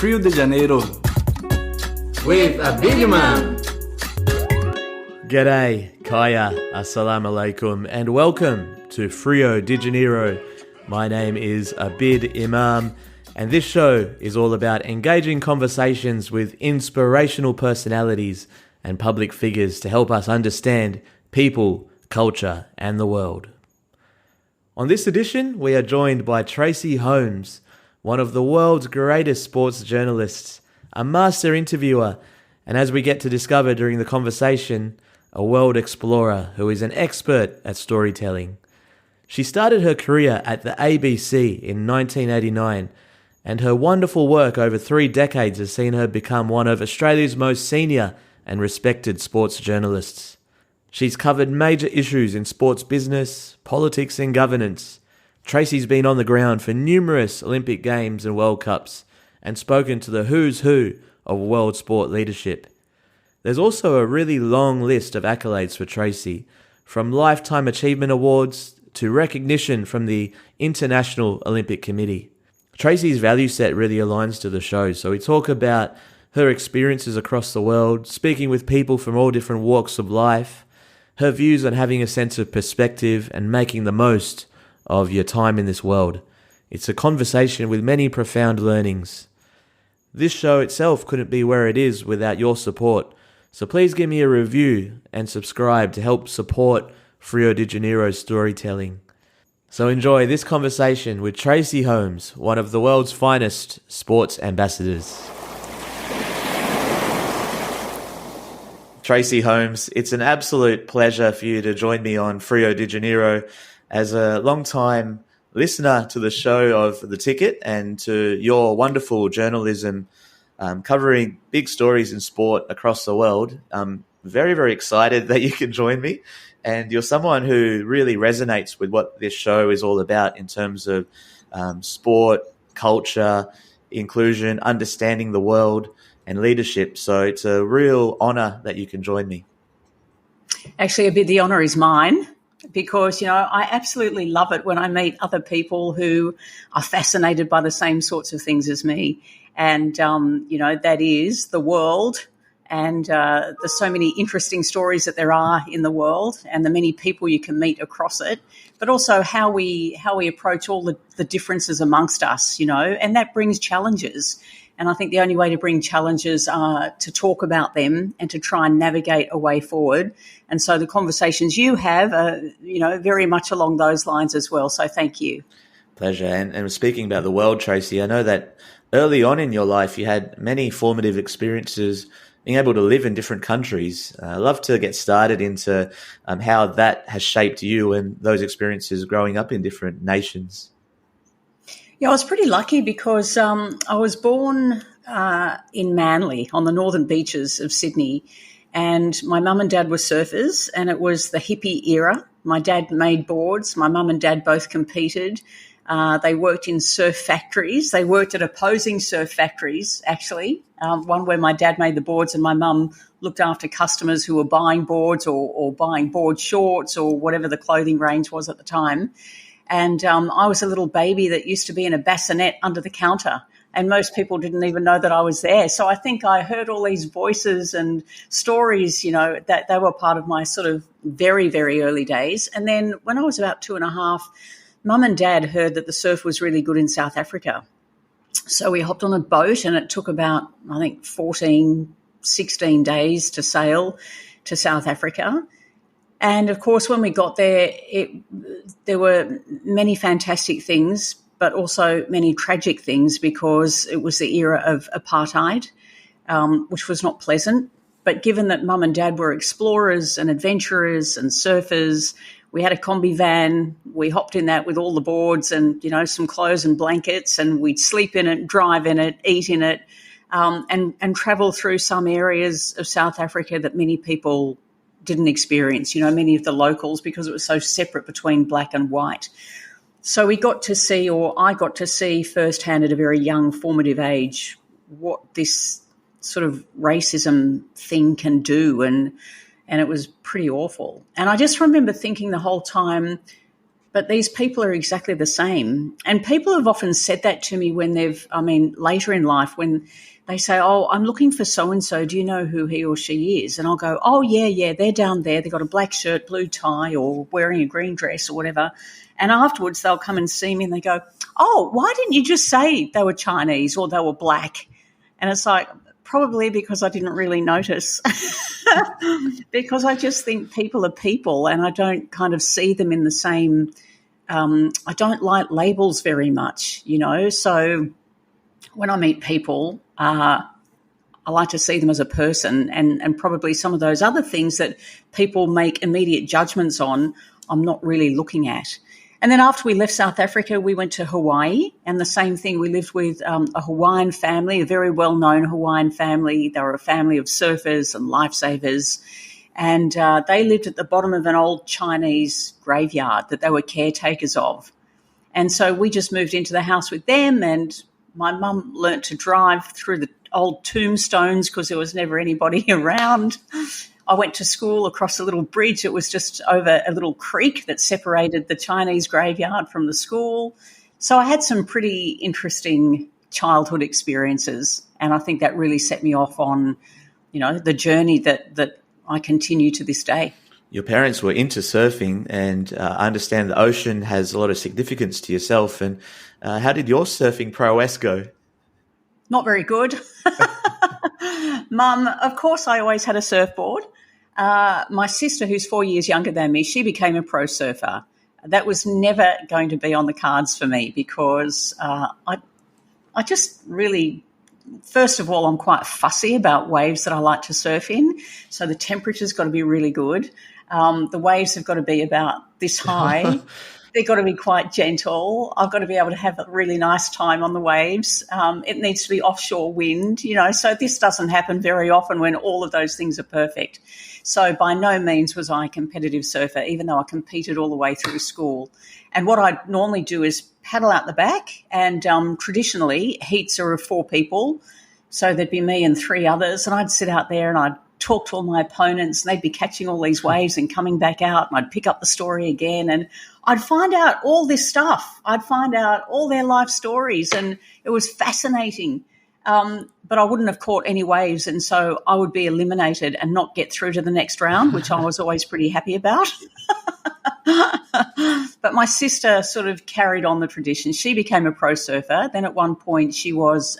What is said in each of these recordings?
Rio de Janeiro with a big man. G'day, Kaya, Assalamu alaikum, and welcome to Rio de Janeiro. My name is Abid Imam, and this show is all about engaging conversations with inspirational personalities and public figures to help us understand people, culture, and the world. On this edition, we are joined by Tracy Holmes, one of the world's greatest sports journalists, a master interviewer, and as we get to discover during the conversation, a world explorer who is an expert at storytelling. She started her career at the ABC in 1989, and her wonderful work over 3 decades has seen her become one of Australia's most senior and respected sports journalists. She's covered major issues in sports business, politics and governance. Tracy's been on the ground for numerous Olympic Games and World Cups and spoken to the who's who of world sport leadership. There's also a really long list of accolades for Tracy, from Lifetime Achievement Awards to recognition from the International Olympic Committee. Tracy's value set really aligns to the show, so we talk about her experiences across the world, speaking with people from all different walks of life, her views on having a sense of perspective and making the most of your time in this world. It's a conversation with many profound learnings. This show itself couldn't be where it is without your support, so please give me a review and subscribe to help support Rio de Janeiro's storytelling. So enjoy this conversation with Tracy Holmes, one of the world's finest sports ambassadors. Tracy Holmes, it's an absolute pleasure for you to join me on Rio de Janeiro. As a long-time listener to the show of The Ticket and to your wonderful journalism covering big stories in sport across the world, I'm very, very excited that you can join me. And you're someone who really resonates with what this show is all about in terms of sport, culture, inclusion, understanding the world, and leadership. So it's a real honour that you can join me. Actually, a bit the honour is mine. Because, I absolutely love it when I meet other people who are fascinated by the same sorts of things as me. And, that is the world. And there's so many interesting stories that there are in the world and the many people you can meet across it, but also how we approach all the differences amongst us, and that brings challenges. And I think the only way to bring challenges are to talk about them and to try and navigate a way forward. And so the conversations you have are, very much along those lines as well. So thank you. Pleasure. And speaking about the world, Tracy, I know that early on in your life you had many formative experiences being able to live in different countries. I'd love to get started into how that has shaped you and those experiences growing up in different nations. Yeah, I was pretty lucky because I was born in Manly on the northern beaches of Sydney, and my mum and dad were surfers, and it was the hippie era. My dad made boards. My mum and dad both competed. They worked in surf factories. They worked at opposing surf factories, actually, one where my dad made the boards and my mum looked after customers who were buying boards or buying board shorts or whatever the clothing range was at the time. And I was a little baby that used to be in a bassinet under the counter, and most people didn't even know that I was there. So I think I heard all these voices and stories, that they were part of my sort of very, very early days. And then when I was about 2.5, Mum and Dad heard that the surf was really good in South Africa. So we hopped on a boat, and it took about, 14, 16 days to sail to South Africa. And, of course, when we got there, there were many fantastic things, but also many tragic things because it was the era of apartheid, which was not pleasant. But given that Mum and Dad were explorers and adventurers and surfers, we had a combi van. We hopped in that with all the boards and, some clothes and blankets, and we'd sleep in it, drive in it, eat in it, and travel through some areas of South Africa that many people didn't experience, many of the locals, because it was so separate between black and white. So I got to see firsthand at a very young, formative age what this sort of racism thing can do, and it was pretty awful. And I just remember thinking the whole time, But these people are exactly the same. And people have often said that to me when later in life, when they say, oh, I'm looking for so-and-so. Do you know who he or she is? And I'll go, oh, yeah, they're down there. They've got a black shirt, blue tie, or wearing a green dress or whatever. And afterwards they'll come and see me and they go, oh, why didn't you just say they were Chinese or they were black? And it's like, probably because I didn't really notice. Because I just think people are people and I don't kind of see them in the same I don't like labels very much, So when I meet people, I like to see them as a person, and probably some of those other things that people make immediate judgments on, I'm not really looking at. And then after we left South Africa, we went to Hawaii, and the same thing. We lived with a Hawaiian family, a very well-known Hawaiian family. They were a family of surfers and lifesavers, and they lived at the bottom of an old Chinese graveyard that they were caretakers of. And so we just moved into the house with them, and my mum learnt to drive through the old tombstones because there was never anybody around. I went to school across a little bridge. It was just over a little creek that separated the Chinese graveyard from the school. So I had some pretty interesting childhood experiences, and I think that really set me off on, the journey that I continue to this day. Your parents were into surfing, and I understand the ocean has a lot of significance to yourself. And how did your surfing prowess go? Not very good. Mum, of course, I always had a surfboard. My sister, who's 4 years younger than me, she became a pro surfer. That was never going to be on the cards for me because I just really, first of all, I'm quite fussy about waves that I like to surf in. So the temperature's got to be really good. The waves have got to be about this high. They've got to be quite gentle. I've got to be able to have a really nice time on the waves. It needs to be offshore wind, so this doesn't happen very often when all of those things are perfect. So by no means was I a competitive surfer, even though I competed all the way through school. And what I normally do is paddle out the back, and traditionally heats are of 4 people. So there'd be me and 3 others, and I'd sit out there and I'd talk to all my opponents, and they'd be catching all these waves and coming back out, and I'd pick up the story again, and I'd find out all this stuff. I'd find out all their life stories, and it was fascinating. But I wouldn't have caught any waves, and so I would be eliminated and not get through to the next round, which I was always pretty happy about. But my sister sort of carried on the tradition. She became a pro surfer. Then at one point she was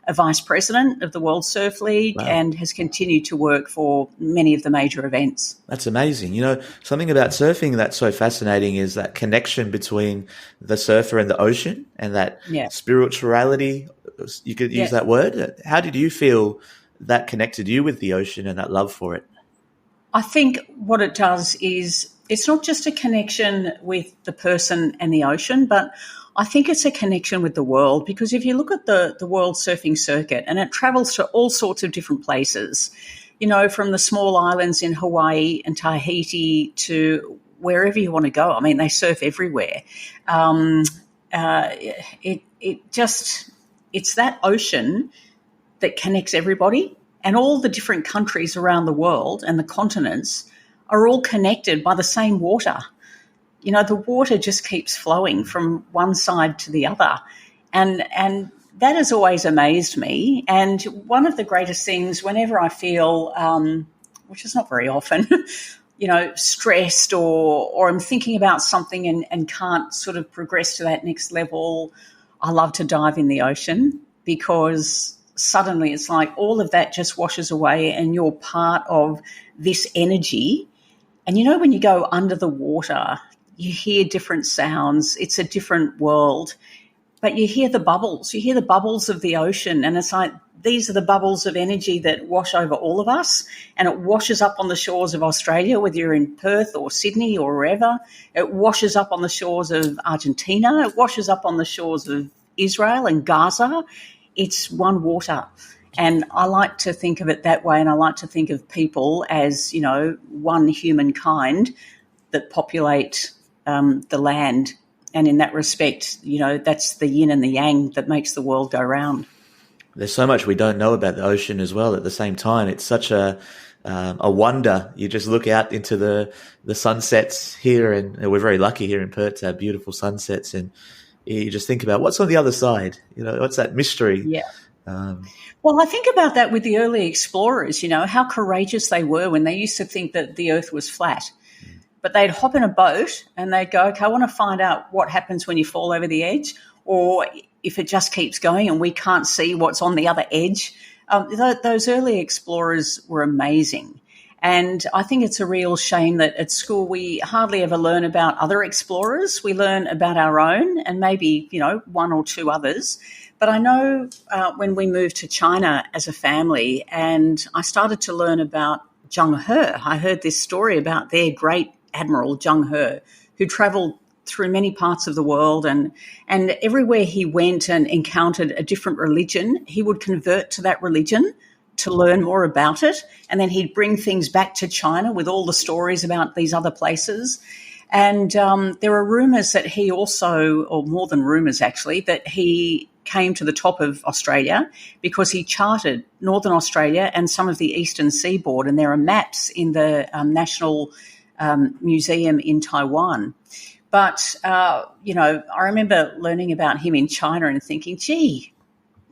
a vice president of the World Surf League. Wow. And has continued to work for many of the major events. That's amazing. Something about surfing that's so fascinating is that connection between the surfer and the ocean, and that spirituality, you could use that word. How did you feel that connected you with the ocean and that love for it? I think what it does is it's not just a connection with the person and the ocean, but I think it's a connection with the world, because if you look at the world surfing circuit, and it travels to all sorts of different places, from the small islands in Hawaii and Tahiti to wherever you want to go. I mean, they surf everywhere. It's that ocean that connects everybody, and all the different countries around the world and the continents are all connected by the same water. The water just keeps flowing from one side to the other. And that has always amazed me. And one of the greatest things, whenever I feel, which is not very often, stressed or I'm thinking about something and can't sort of progress to that next level, I love to dive in the ocean, because suddenly it's like all of that just washes away and you're part of this energy. And when you go under the water, you hear different sounds. It's a different world. But you hear the bubbles. You hear the bubbles of the ocean, and it's like these are the bubbles of energy that wash over all of us, and it washes up on the shores of Australia, whether you're in Perth or Sydney or wherever. It washes up on the shores of Argentina. It washes up on the shores of Israel and Gaza. It's one water. And I like to think of it that way, and I like to think of people as, one humankind that populate the land. And in that respect, that's the yin and the yang that makes the world go round. There's so much we don't know about the ocean as well at the same time. It's such a a wonder. You just look out into the sunsets here, and we're very lucky here in Perth to have beautiful sunsets, and you just think about what's on the other side. What's that mystery? Yeah. Well, I think about that with the early explorers, how courageous they were when they used to think that the earth was flat. But they'd hop in a boat and they'd go, okay, I want to find out what happens when you fall over the edge, or if it just keeps going and we can't see what's on the other edge. Those early explorers were amazing. And I think it's a real shame that at school we hardly ever learn about other explorers. We learn about our own and maybe, one or two others. But I know when we moved to China as a family and I started to learn about Zheng He, I heard this story about their great Admiral Zheng He, who travelled through many parts of the world, and everywhere he went and encountered a different religion, he would convert to that religion to learn more about it, and then he'd bring things back to China with all the stories about these other places. And there are rumours that he also, or more than rumours actually, that he came to the top of Australia because he charted Northern Australia and some of the eastern seaboard, and there are maps in the National Museum in Taiwan. But, I remember learning about him in China and thinking, gee,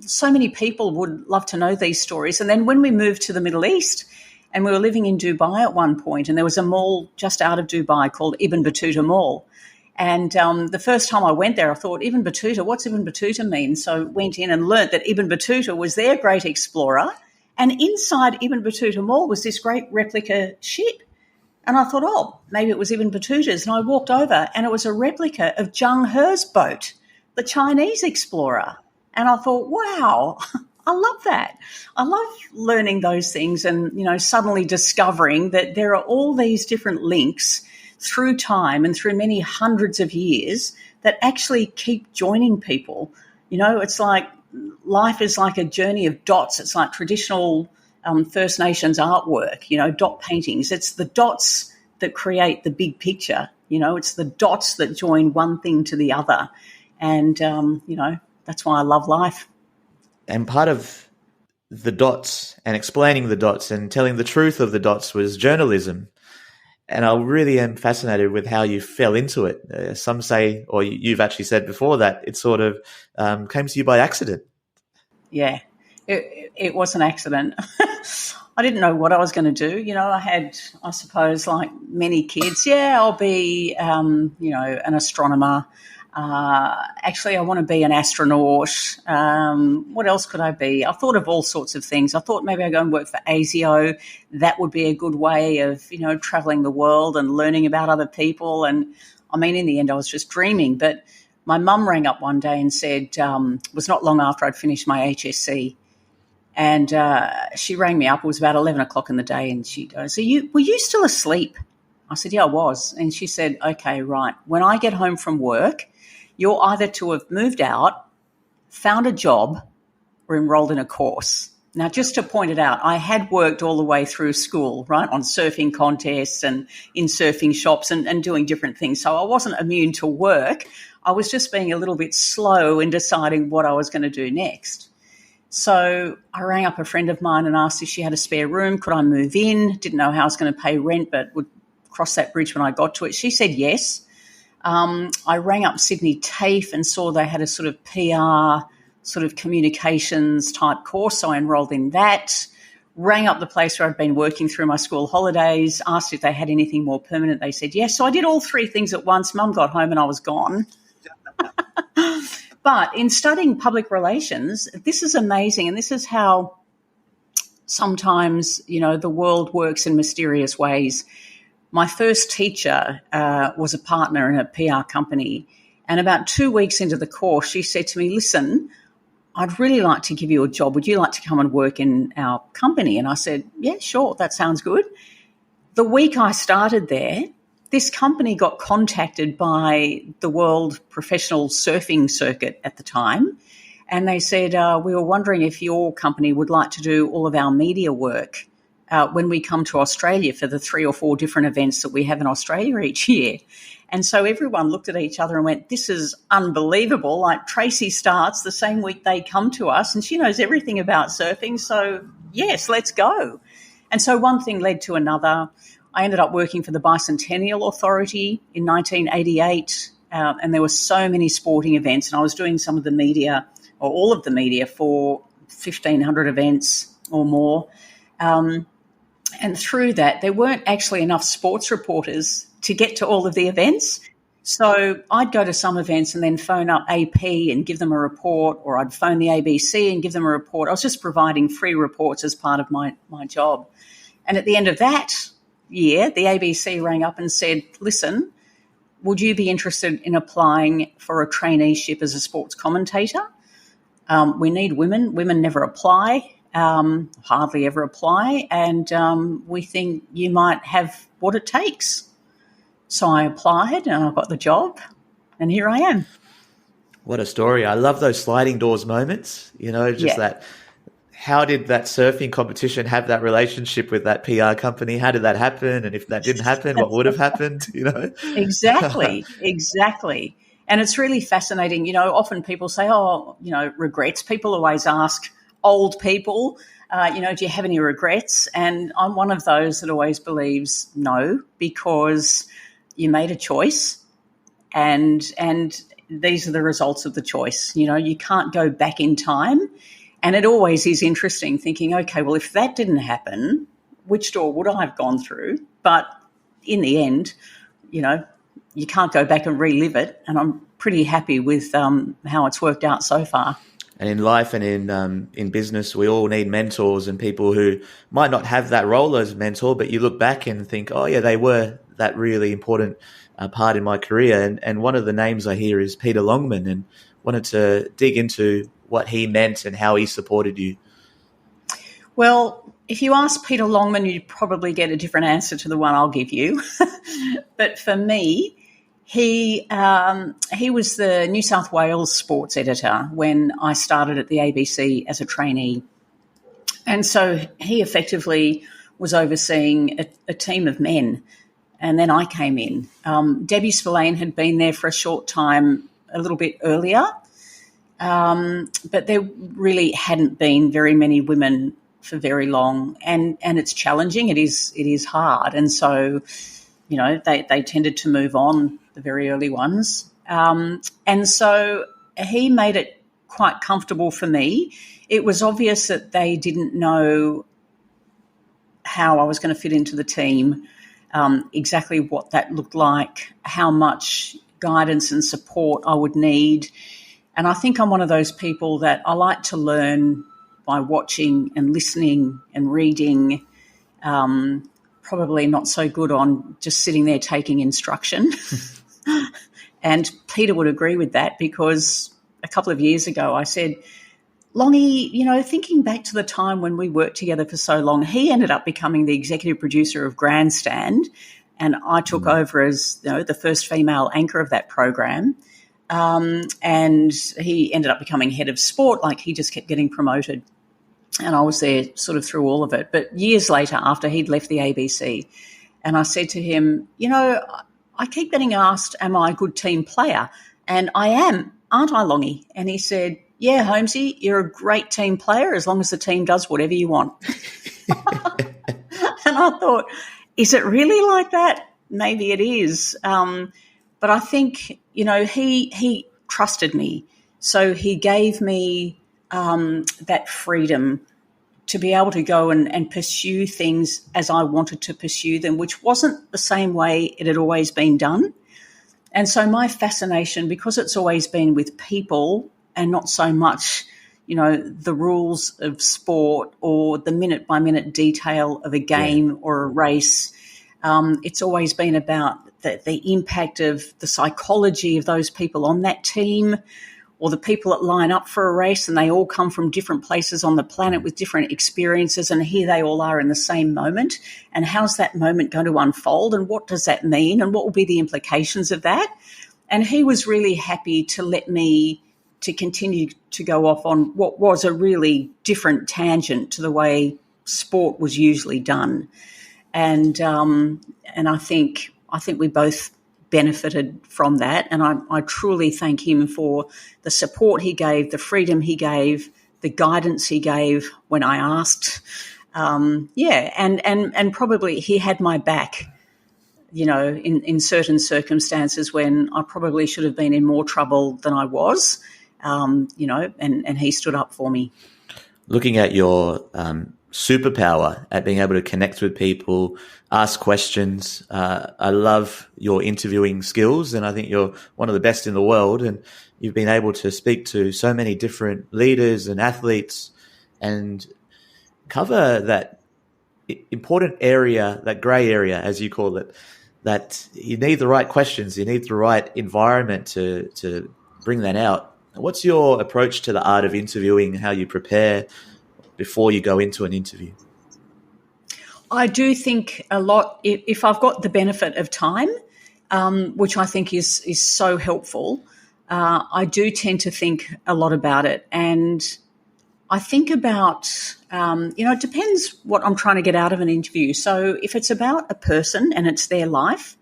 so many people would love to know these stories. And then when we moved to the Middle East, and we were living in Dubai at one point, and there was a mall just out of Dubai called Ibn Battuta Mall. And the first time I went there, I thought, Ibn Battuta, what's Ibn Battuta mean? So went in and learnt that Ibn Battuta was their great explorer. And inside Ibn Battuta Mall was this great replica ship. And I thought, oh, maybe it was Ibn Battuta's. And I walked over and it was a replica of Zheng He's boat, the Chinese explorer. And I thought, wow, I love that. I love learning those things and, suddenly discovering that there are all these different links through time and through many hundreds of years that actually keep joining people. It's like life is like a journey of dots. It's like traditional First Nations artwork, dot paintings. It's the dots that create the big picture. It's the dots that join one thing to the other. And, that's why I love life. And part of the dots and explaining the dots and telling the truth of the dots was journalism. And I really am fascinated with how you fell into it. Some say, or you've actually said before, that it sort of came to you by accident. Yeah, it was an accident. I didn't know what I was going to do. I had, I suppose, like many kids, I'll be, an astronomer. Actually, I want to be an astronaut. What else could I be? I thought of all sorts of things. I thought maybe I'd go and work for ASIO. That would be a good way of, travelling the world and learning about other people. And, in the end, I was just dreaming. But my mum rang up one day and said, it was not long after I'd finished my HSC, and she rang me up. It was about 11 o'clock in the day, and she goes, were you still asleep? I said, yeah, I was. And she said, okay, right. When I get home from work, you're either to have moved out, found a job, or enrolled in a course. Now, just to point it out, I had worked all the way through school, right, on surfing contests and in surfing shops and doing different things. So I wasn't immune to work. I was just being a little bit slow in deciding what I was going to do next. So I rang up a friend of mine and asked if she had a spare room. Could I move in? Didn't know how I was going to pay rent, but would cross that bridge when I got to it. She said yes. I rang up Sydney TAFE and saw they had a sort of PR, sort of communications type course, so I enrolled in that. Rang up the place where I'd been working through my school holidays, asked if they had anything more permanent. They said yes. So I did all three things at once. Mum got home and I was gone. But in studying public relations, this is amazing, and this is how sometimes, the world works in mysterious ways. My first teacher was a partner in a PR company, and about 2 weeks into the course, she said to me, listen, I'd really like to give you a job. Would you like to come and work in our company? And I said, yeah, sure, that sounds good. The week I started there, this company got contacted by the World Professional Surfing Circuit at the time, and they said, we were wondering if your company would like to do all of our media work when we come to Australia for the 3 or 4 different events that we have in Australia each year. And so everyone looked at each other and went, this is unbelievable. Like, Tracy starts the same week they come to us and she knows everything about surfing. So, yes, let's go. And so one thing led to another. I ended up working for the Bicentennial Authority in 1988, and there were so many sporting events, and I was doing some of the media, or all of the media, for 1,500 events or more. And through that, there weren't actually enough sports reporters to get to all of the events. So I'd go to some events and then phone up AP and give them a report, or I'd phone the ABC and give them a report. I was just providing free reports as part of my job. And at the end of that year, the ABC rang up and said, listen, would you be interested in applying for a traineeship as a sports commentator? We need women. Women never apply, hardly ever apply, and we think you might have what it takes. So I applied and I got the job, and here I am. What a story. I love those sliding doors moments, that. How did that surfing competition have that relationship with that PR company? How did that happen? And if that didn't happen, what would have happened, Exactly. And it's really fascinating. Often people say, regrets. People always ask old people, do you have any regrets? And I'm one of those that always believes no, because you made a choice and these are the results of the choice. You can't go back in time. And it always is interesting thinking, okay, well, if that didn't happen, which door would I have gone through? But in the end, you can't go back and relive it. And I'm pretty happy with how it's worked out so far. And in life and in business, we all need mentors and people who might not have that role as a mentor, but you look back and think, oh, yeah, they were that really important part in my career. And one of the names I hear is Peter Longman, and wanted to dig into what he meant and how he supported you. Well, if you ask Peter Longman, you'd probably get a different answer to the one I'll give you. But for me, he was the New South Wales sports editor when I started at the ABC as a trainee. And so he effectively was overseeing a team of men. And then I came in. Debbie Spillane had been there for a short time a little bit earlier, but there really hadn't been very many women for very long, and it's challenging. It is hard, and so they tended to move on, the very early ones, and so he made it quite comfortable for me. It was obvious that they didn't know how I was going to fit into the team, exactly what that looked like, how much guidance and support I would need. And I think I'm one of those people that I like to learn by watching and listening and reading, probably not so good on just sitting there taking instruction. And Peter would agree with that, because a couple of years ago I said, Longy, thinking back to the time when we worked together for so long, he ended up becoming the executive producer of Grandstand, and I took over as the first female anchor of that program. And he ended up becoming head of sport, like he just kept getting promoted. And I was there sort of through all of it. But years later, after he'd left the ABC, and I said to him, I keep getting asked, am I a good team player? And I am, aren't I, Longy? And he said, yeah, Holmesy, you're a great team player as long as the team does whatever you want. And I thought, is it really like that? Maybe it is. But I think, he trusted me. So he gave me that freedom to be able to go and pursue things as I wanted to pursue them, which wasn't the same way it had always been done. And so my fascination, because it's always been with people and not so much, the rules of sport or the minute-by-minute detail of a game or a race, it's always been about the impact of the psychology of those people on that team, or the people that line up for a race, and they all come from different places on the planet with different experiences, and here they all are in the same moment. And how's that moment going to unfold, and what does that mean, and what will be the implications of that? And he was really happy to let me to continue to go off on what was a really different tangent to the way sport was usually done. And I think we both benefited from that, and I truly thank him for the support he gave, the freedom he gave, the guidance he gave when I asked, and probably he had my back, in certain circumstances when I probably should have been in more trouble than I was, and he stood up for me. Looking at your superpower at being able to connect with people, ask questions, I love your interviewing skills, and I think you're one of the best in the world, and you've been able to speak to so many different leaders and athletes and cover that important area, that grey area, as you call it, that you need the right questions, you need the right environment to bring that out. What's your approach to the art of interviewing, how you prepare before you go into an interview? I do think a lot, if I've got the benefit of time, which I think is so helpful, I do tend to think a lot about it. And I think about, it depends what I'm trying to get out of an interview. So if it's about a person and it's their life,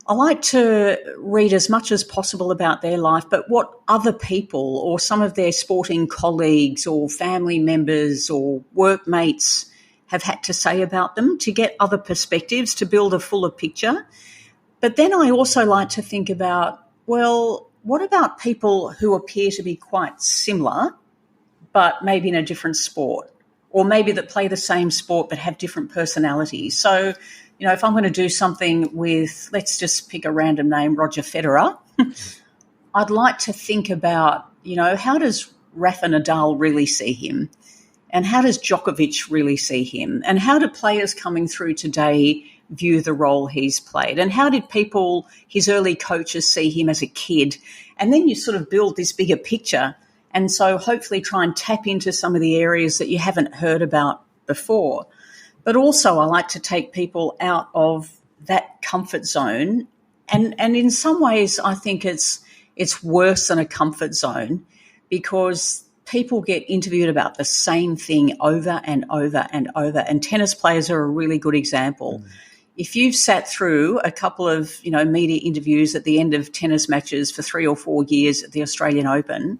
I like to read as much as possible about their life, but what other people or some of their sporting colleagues or family members or workmates have had to say about them to get other perspectives, to build a fuller picture. But then I also like to think about, well, what about people who appear to be quite similar, but maybe in a different sport, or maybe that play the same sport but have different personalities? So, if I'm going to do something with, let's just pick a random name, Roger Federer, I'd like to think about, how does Rafa Nadal really see him? And how does Djokovic really see him? And how do players coming through today view the role he's played? And how did people, his early coaches, see him as a kid? And then you sort of build this bigger picture. And so hopefully try and tap into some of the areas that you haven't heard about before. But also I like to take people out of that comfort zone. And in some ways I think it's worse than a comfort zone, because people get interviewed about the same thing over and over and over. And tennis players are a really good example. If you've sat through a couple of, media interviews at the end of tennis matches for 3 or 4 years at the Australian Open,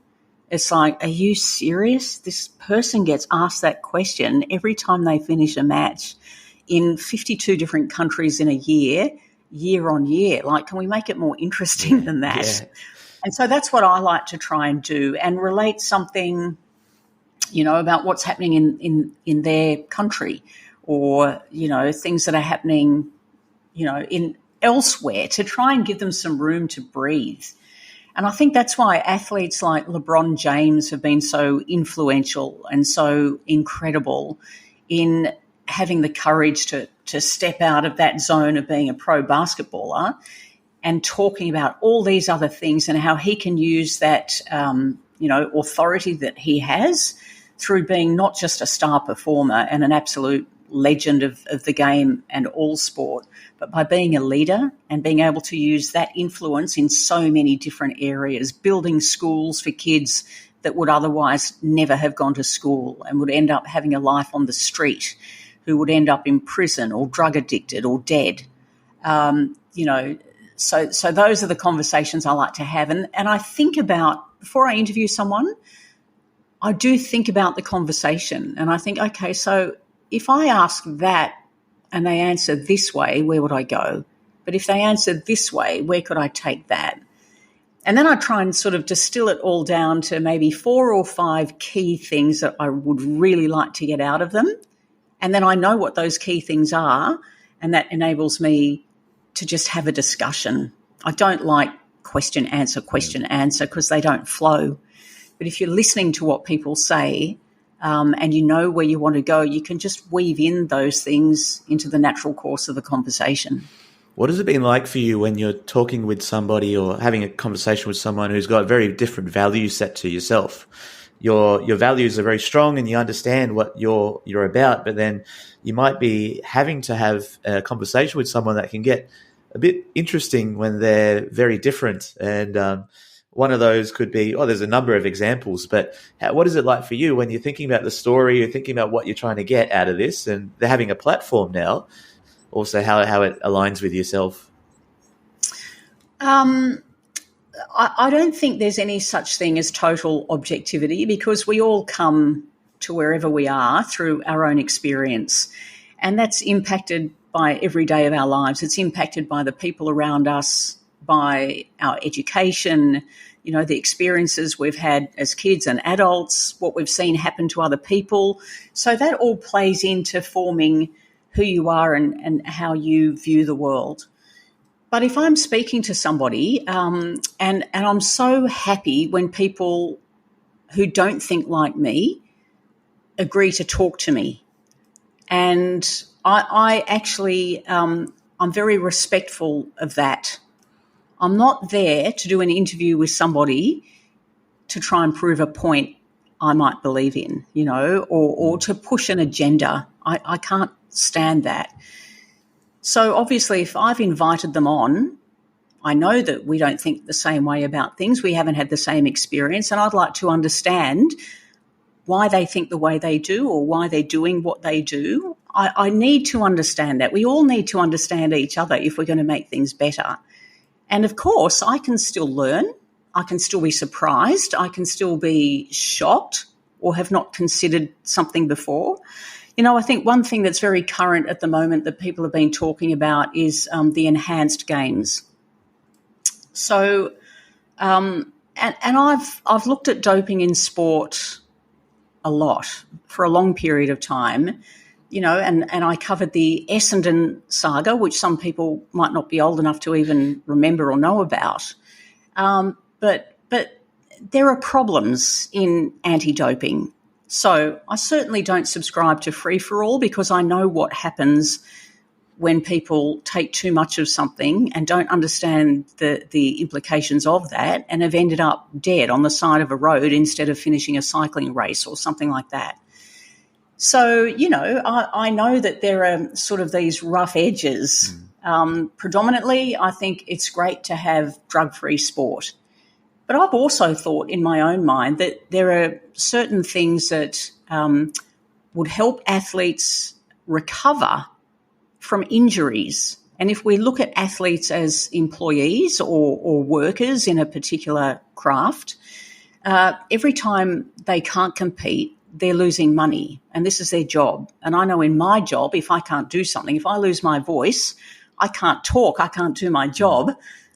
it's like, are you serious? This person gets asked that question every time they finish a match in 52 different countries in a year on year. Like, can we make it more interesting than that? Yeah. And so that's what I like to try and do, and relate something, about what's happening in their country, or, things that are happening, in elsewhere, to try and give them some room to breathe. And I think that's why athletes like LeBron James have been so influential and so incredible in having the courage to step out of that zone of being a pro basketballer and talking about all these other things, and how he can use that, authority that he has through being not just a star performer and an absolute legend of the game and all sport, but by being a leader and being able to use that influence in so many different areas, building schools for kids that would otherwise never have gone to school and would end up having a life on the street, who would end up in prison or drug addicted or dead. So those are the conversations I like to have. And I think about, before I interview someone, I do think about the conversation, and I think, okay, so if I ask that and they answer this way, where would I go? But if they answer this way, where could I take that? And then I try and sort of distill it all down to maybe 4 or 5 key things that I would really like to get out of them. And then I know what those key things are, and that enables me to just have a discussion. I don't like question, answer, because they don't flow. But if you're listening to what people say, and you know where you want to go, you can just weave in those things into the natural course of the conversation. What has it been like for you when you're talking with somebody or having a conversation with someone who's got a very different value set to yourself? Your values are very strong and you understand what you're about, but then you might be having to have a conversation with someone that can get a bit interesting when they're very different. And one of those could be, there's a number of examples, but what is it like for you when you're thinking about the story, you're thinking about what you're trying to get out of this, and they're having a platform now, also how it aligns with yourself? I don't think there's any such thing as total objectivity, because we all come to wherever we are through our own experience. And that's impacted by every day of our lives. It's impacted by the people around us, by our education, the experiences we've had as kids and adults, what we've seen happen to other people. So that all plays into forming who you are and how you view the world. But if I'm speaking to somebody, and I'm so happy when people who don't think like me agree to talk to me. And I actually, I'm very respectful of that. I'm not there to do an interview with somebody to try and prove a point I might believe in, or to push an agenda. I can't stand that. So obviously, if I've invited them on, I know that we don't think the same way about things. We haven't had the same experience, and I'd like to understand why they think the way they do or why they're doing what they do. I need to understand that. We all need to understand each other if we're going to make things better. And of course, I can still learn. I can still be surprised. I can still be shocked or have not considered something before. I think one thing that's very current at the moment that people have been talking about is the enhanced games. So, and I've looked at doping in sport a lot for a long period of time, and I covered the Essendon saga, which some people might not be old enough to even remember or know about. But there are problems in anti-doping. So I certainly don't subscribe to free-for-all because I know what happens when people take too much of something and don't understand the implications of that and have ended up dead on the side of a road instead of finishing a cycling race or something like that. So, I know that there are sort of these rough edges. Predominantly, I think it's great to have drug-free sport. But I've also thought in my own mind that there are certain things that would help athletes recover from injuries. And if we look at athletes as employees or workers in a particular craft, every time they can't compete, they're losing money, and this is their job. And I know in my job, if I can't do something, if I lose my voice, I can't talk, I can't do my job.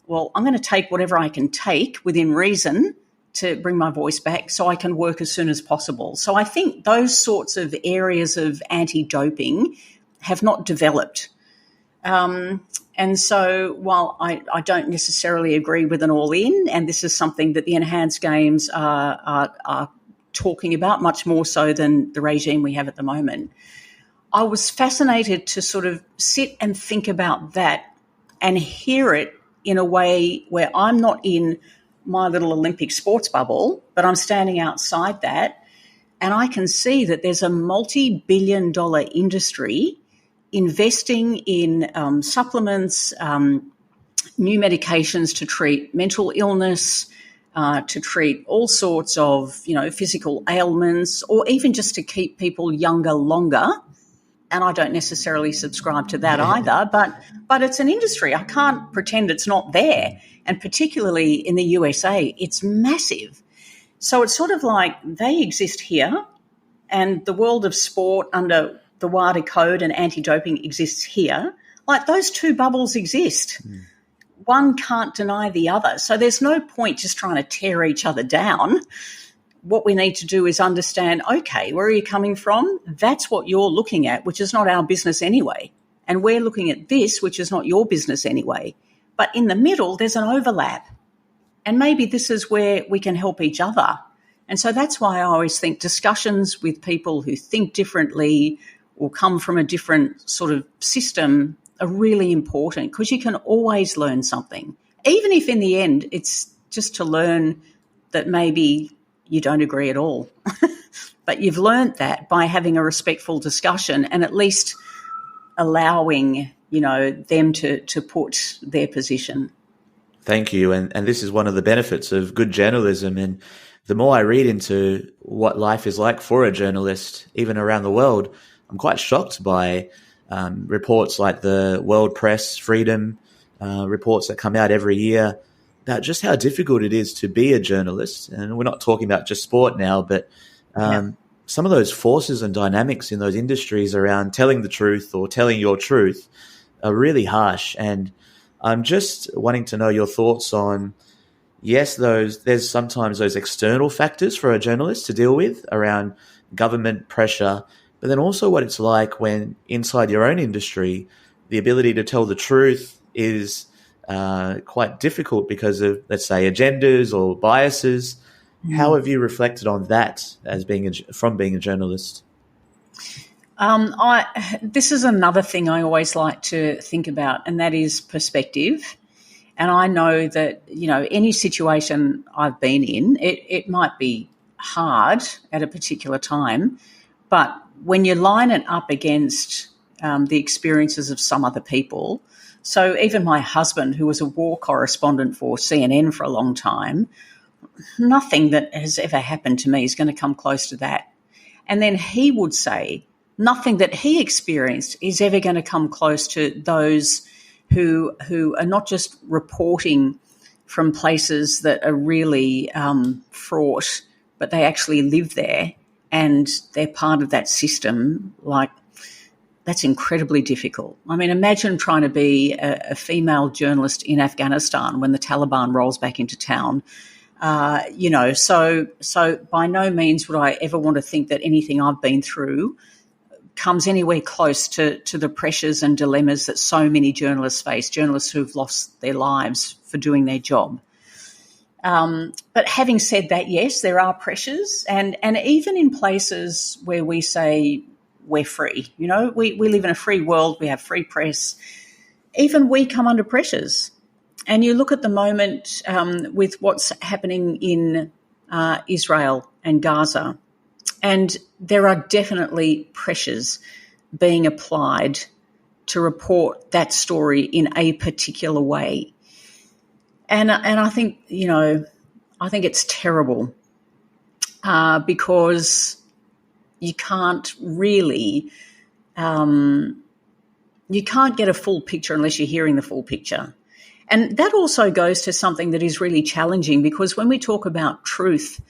Well, I'm going to take whatever I can take within reason to bring my voice back so I can work as soon as possible. So I think those sorts of areas of anti-doping have not developed. And so while I don't necessarily agree with an all-in, and this is something that the enhanced games are talking about much more so than the regime we have at the moment, I was fascinated to sort of sit and think about that and hear it in a way where I'm not in my little Olympic sports bubble, but I'm standing outside that, and I can see that there's a multi-billion-dollar industry investing in supplements, new medications to treat mental illness, to treat all sorts of, physical ailments, or even just to keep people younger longer. And I don't necessarily subscribe to that either, but it's an industry. I can't pretend it's not there. And particularly in the USA, it's massive. So it's sort of like they exist here, and the world of sport under the WADA code and anti-doping exists here. Like, those two bubbles exist. One can't deny the other. So there's no point just trying to tear each other down. What we need to do is understand, okay, where are you coming from? That's what you're looking at, which is not our business anyway. And we're looking at this, which is not your business anyway. But in the middle, there's an overlap. And maybe this is where we can help each other. And so that's why I always think discussions with people who think differently or come from a different sort of system are really important, because you can always learn something, even if in the end it's just to learn that maybe you don't agree at all. But you've learned that by having a respectful discussion and at least allowing, them to put their position. Thank you. And this is one of the benefits of good journalism. And the more I read into what life is like for a journalist, even around the world, I'm quite shocked by reports like the World Press Freedom reports that come out every year about just how difficult it is to be a journalist. And we're not talking about just sport now, but some of those forces and dynamics in those industries around telling the truth or telling your truth are really harsh. And I'm just wanting to know your thoughts on, yes, there's sometimes those external factors for a journalist to deal with around government pressure, but then also what it's like when inside your own industry, the ability to tell the truth is quite difficult because of, let's say, agendas or biases. How have you reflected on that as from being a journalist? This is another thing I always like to think about, and that is perspective. And I know that, any situation I've been in, it might be hard at a particular time, but when you line it up against the experiences of some other people, so even my husband, who was a war correspondent for CNN for a long time, nothing that has ever happened to me is going to come close to that. And then he would say nothing that he experienced is ever going to come close to those who are not just reporting from places that are really fraught, but they actually live there and they're part of that system. Like, that's incredibly difficult. I mean, imagine trying to be a female journalist in Afghanistan when the Taliban rolls back into town. So by no means would I ever want to think that anything I've been through comes anywhere close to the pressures and dilemmas that so many journalists face, journalists who've lost their lives for doing their job. But having said that, yes, there are pressures, and even in places where we say we're free, we live in a free world, we have free press, even we come under pressures. And you look at the moment with what's happening in Israel and Gaza, and there are definitely pressures being applied to report that story in a particular way. And I think, I think it's terrible because you can't really, you can't get a full picture unless you're hearing the full picture. And that also goes to something that is really challenging, because when we talk about truth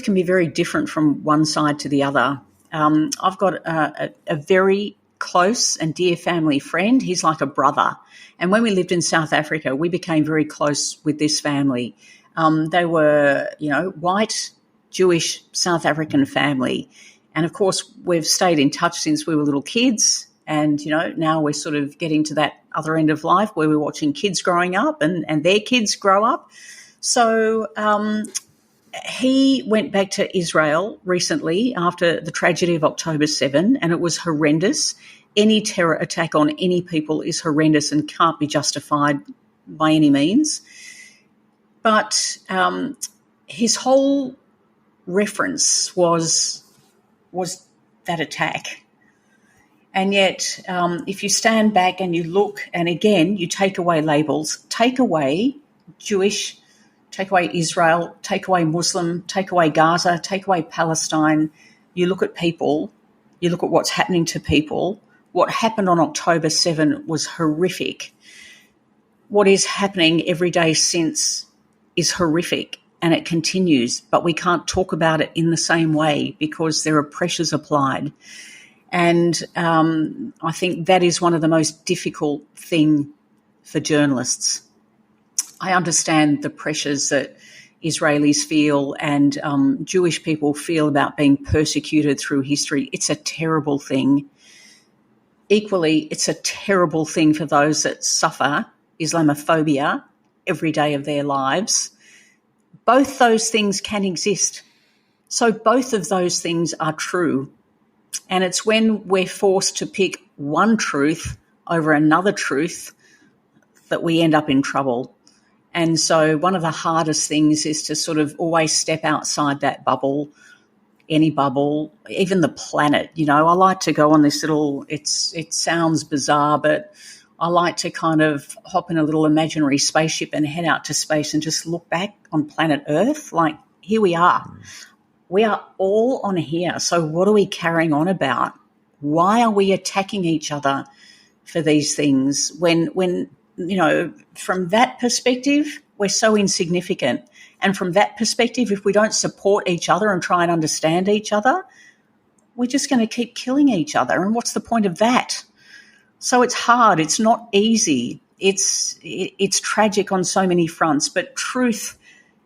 can be very different from one side to the other. I've got a very close and dear family friend. He's like a brother. And when we lived in South Africa, we became very close with this family. They were, white, Jewish, South African family. And, of course, we've stayed in touch since we were little kids. And, now we're sort of getting to that other end of life where we're watching kids growing up and their kids grow up. So he went back to Israel recently after the tragedy of October 7, and it was horrendous. Any terror attack on any people is horrendous and can't be justified by any means. But his whole reference was that attack. And yet, if you stand back and you look, and again, you take away labels, take away Jewish, take away Israel, take away Muslim, take away Gaza, take away Palestine, you look at people, you look at what's happening to people. What happened on October 7 was horrific. What is happening every day since is horrific, and it continues, but we can't talk about it in the same way because there are pressures applied. And I think that is one of the most difficult things for journalists. I understand the pressures that Israelis feel and Jewish people feel about being persecuted through history. It's a terrible thing. Equally, it's a terrible thing for those that suffer Islamophobia every day of their lives. Both those things can exist. So both of those things are true. And it's when we're forced to pick one truth over another truth that we end up in trouble. And so one of the hardest things is to sort of always step outside that bubble, any bubble, even the planet. I like to go on this little, it sounds bizarre, but I like to kind of hop in a little imaginary spaceship and head out to space and just look back on planet Earth. Like, here we are. We are all on here. So what are we carrying on about? Why are we attacking each other for these things when from that perspective, we're so insignificant. And from that perspective, if we don't support each other and try and understand each other, we're just going to keep killing each other. And what's the point of that? So it's hard. It's not easy. It's tragic on so many fronts, but truth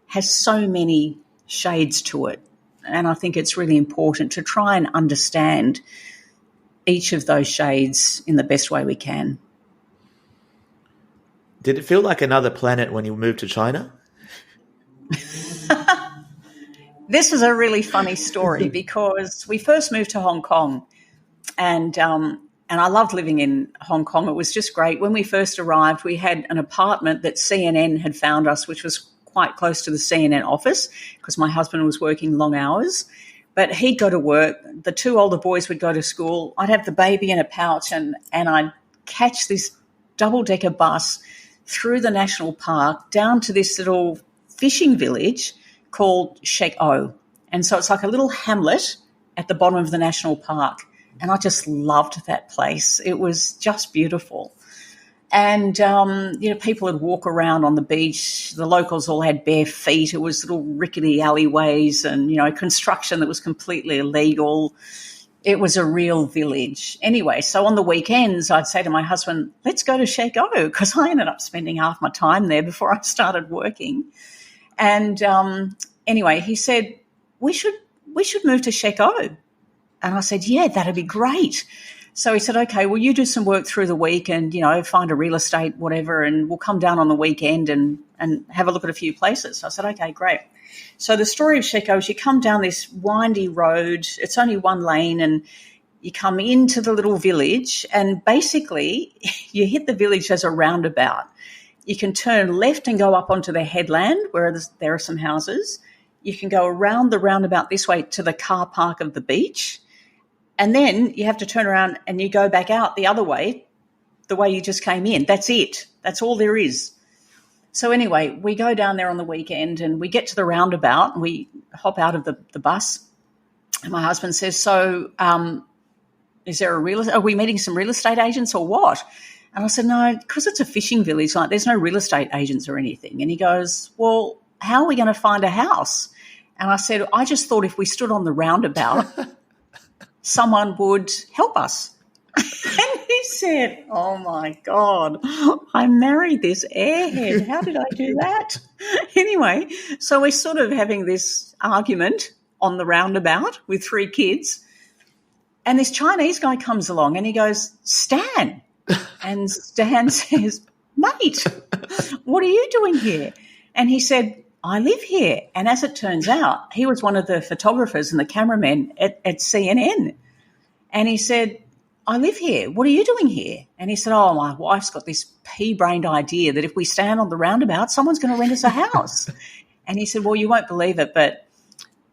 has so many shades to it. And I think it's really important to try and understand each of those shades in the best way we can. Did it feel like another planet when you moved to China? This is a really funny story because we first moved to Hong Kong, and I loved living in Hong Kong. It was just great. When we first arrived, we had an apartment that CNN had found us, which was quite close to the CNN office because my husband was working long hours. But he'd go to work. The two older boys would go to school. I'd have the baby in a pouch and I'd catch this double-decker bus through the national park down to this little fishing village called Shek O. And so it's like a little hamlet at the bottom of the national park. And I just loved that place. It was just beautiful. And, people would walk around on the beach. The locals all had bare feet. It was little rickety alleyways and, construction that was completely illegal. It was a real village. Anyway, so on the weekends, I'd say to my husband, let's go to Shek O, because I ended up spending half my time there before I started working. And anyway, he said, we should move to Shek O. And I said, yeah, that'd be great. So he said, okay, well, you do some work through the week and, find a real estate, whatever, and we'll come down on the weekend and have a look at a few places. So I said, okay, great. So the story of Shek O is you come down this windy road. It's only one lane and you come into the little village and basically you hit the village as a roundabout. You can turn left and go up onto the headland where there are some houses. You can go around the roundabout this way to the car park of the beach. And then you have to turn around and you go back out the other way, the way you just came in. That's it. That's all there is. So anyway, we go down there on the weekend and we get to the roundabout and we hop out of the bus. And my husband says, so are we meeting some real estate agents or what? And I said, no, because it's a fishing village, like there's no real estate agents or anything. And he goes, well, how are we going to find a house? And I said, I just thought if we stood on the roundabout, someone would help us. And he said, oh, my God, I married this airhead. How did I do that? Anyway, so we're sort of having this argument on the roundabout with three kids. And this Chinese guy comes along and he goes, Stan. And Stan says, mate, what are you doing here? And he said, I live here. And as it turns out, he was one of the photographers and the cameramen at CNN. And he said, I live here. What are you doing here? And he said, oh, my wife's got this pea-brained idea that if we stand on the roundabout, someone's going to rent us a house. And he said, well, you won't believe it, but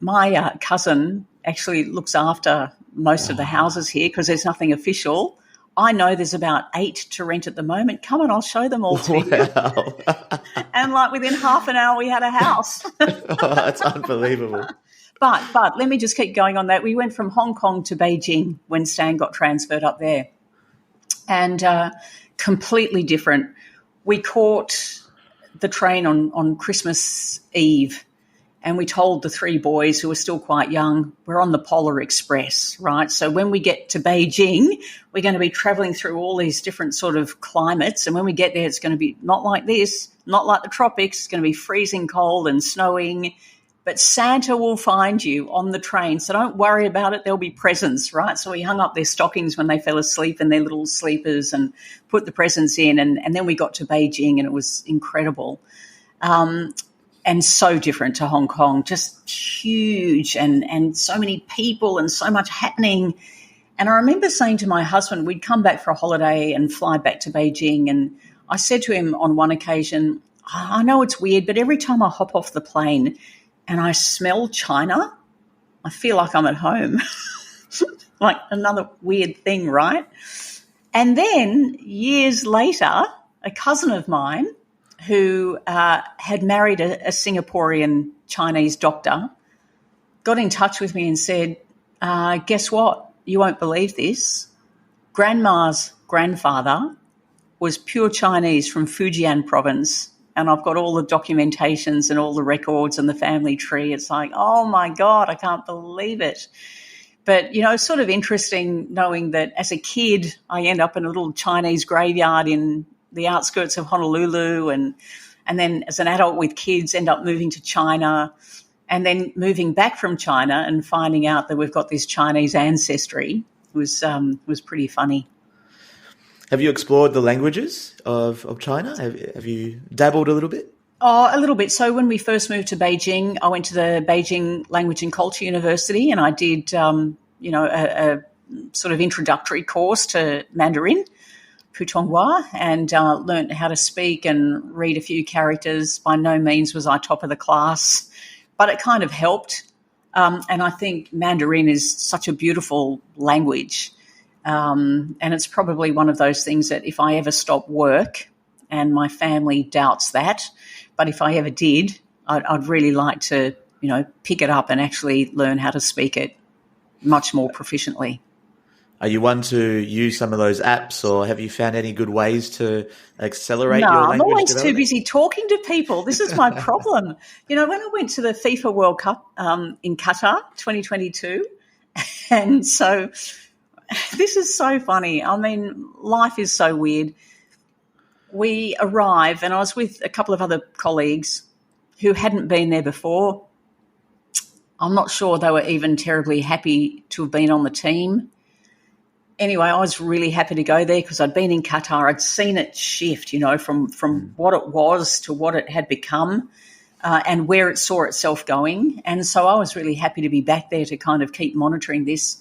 my cousin actually looks after most of the houses here because there's nothing official. I know there's about 8 to rent at the moment. Come on, I'll show them all to you. And like within half an hour, we had a house. Oh, that's unbelievable. But let me just keep going on that. We went from Hong Kong to Beijing when Stan got transferred up there. And completely different. We caught the train on Christmas Eve. And we told the three boys who were still quite young, we're on the Polar Express, right? So when we get to Beijing, we're going to be traveling through all these different sort of climates. And when we get there, it's going to be not like this, not like the tropics. It's going to be freezing cold and snowing. But Santa will find you on the train. So don't worry about it. There'll be presents, right? So we hung up their stockings when they fell asleep in their little sleepers and put the presents in. And then we got to Beijing and it was incredible. And so different to Hong Kong, just huge and so many people and so much happening. And I remember saying to my husband, we'd come back for a holiday and fly back to Beijing. And I said to him on one occasion, I know it's weird, but every time I hop off the plane and I smell China, I feel like I'm at home. Like another weird thing, right? And then years later, a cousin of mine who had married a Singaporean Chinese doctor, got in touch with me and said, guess what? You won't believe this. Grandma's grandfather was pure Chinese from Fujian province, and I've got all the documentations and all the records and the family tree. It's like, oh, my God, I can't believe it. But, it's sort of interesting knowing that as a kid, I end up in a little Chinese graveyard in the outskirts of Honolulu, and then as an adult with kids, end up moving to China, and then moving back from China and finding out that we've got this Chinese ancestry was pretty funny. Have you explored the languages of China? Have you dabbled a little bit? Oh, a little bit. So when we first moved to Beijing, I went to the Beijing Language and Culture University, and I did, a sort of introductory course to Mandarin, Putonghua, and learnt how to speak and read a few characters. By no means was I top of the class, but it kind of helped. And I think Mandarin is such a beautiful language. And it's probably one of those things that if I ever stop work, and my family doubts that, but if I ever did, I'd really like to, pick it up and actually learn how to speak it much more proficiently. Are you one to use some of those apps, or have you found any good ways to accelerate your language I'm always development? too busy talking to people. This is my problem. When I went to the FIFA World Cup in Qatar 2022, and so this is so funny. I mean, life is so weird. We arrive, and I was with a couple of other colleagues who hadn't been there before. I'm not sure they were even terribly happy to have been on the team. Anyway, I was really happy to go there because I'd been in Qatar. I'd seen it shift, from what it was to what it had become and where it saw itself going. And so I was really happy to be back there to kind of keep monitoring this.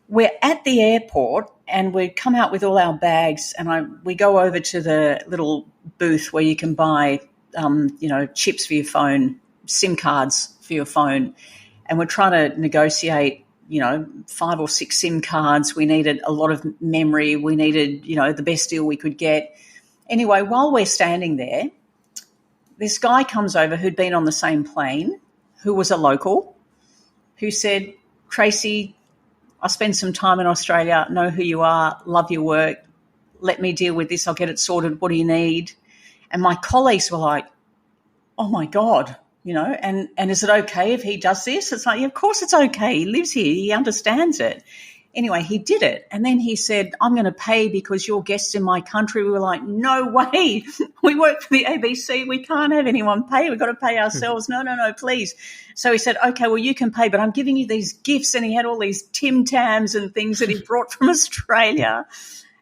We're at the airport and we come out with all our bags, and we go over to the little booth where you can buy, chips for your phone, SIM cards for your phone. And we're trying to negotiate 5 or 6 SIM cards. We needed a lot of memory. We needed, the best deal we could get. Anyway, while we're standing there, this guy comes over who'd been on the same plane, who was a local, who said, "Tracy, I spent some time in Australia, know who you are, love your work. Let me deal with this. I'll get it sorted. What do you need?" And my colleagues were like, "Oh, my God. And is it okay if he does this?" It's like, yeah, of course it's okay. He lives here. He understands it. Anyway, he did it. And then he said, "I'm going to pay because you're guests in my country." We were like, "No way. We work for the ABC. We can't have anyone pay. We've got to pay ourselves." No, please. So he said, "Okay, well, you can pay, but I'm giving you these gifts." And he had all these Tim Tams and things that he brought from Australia.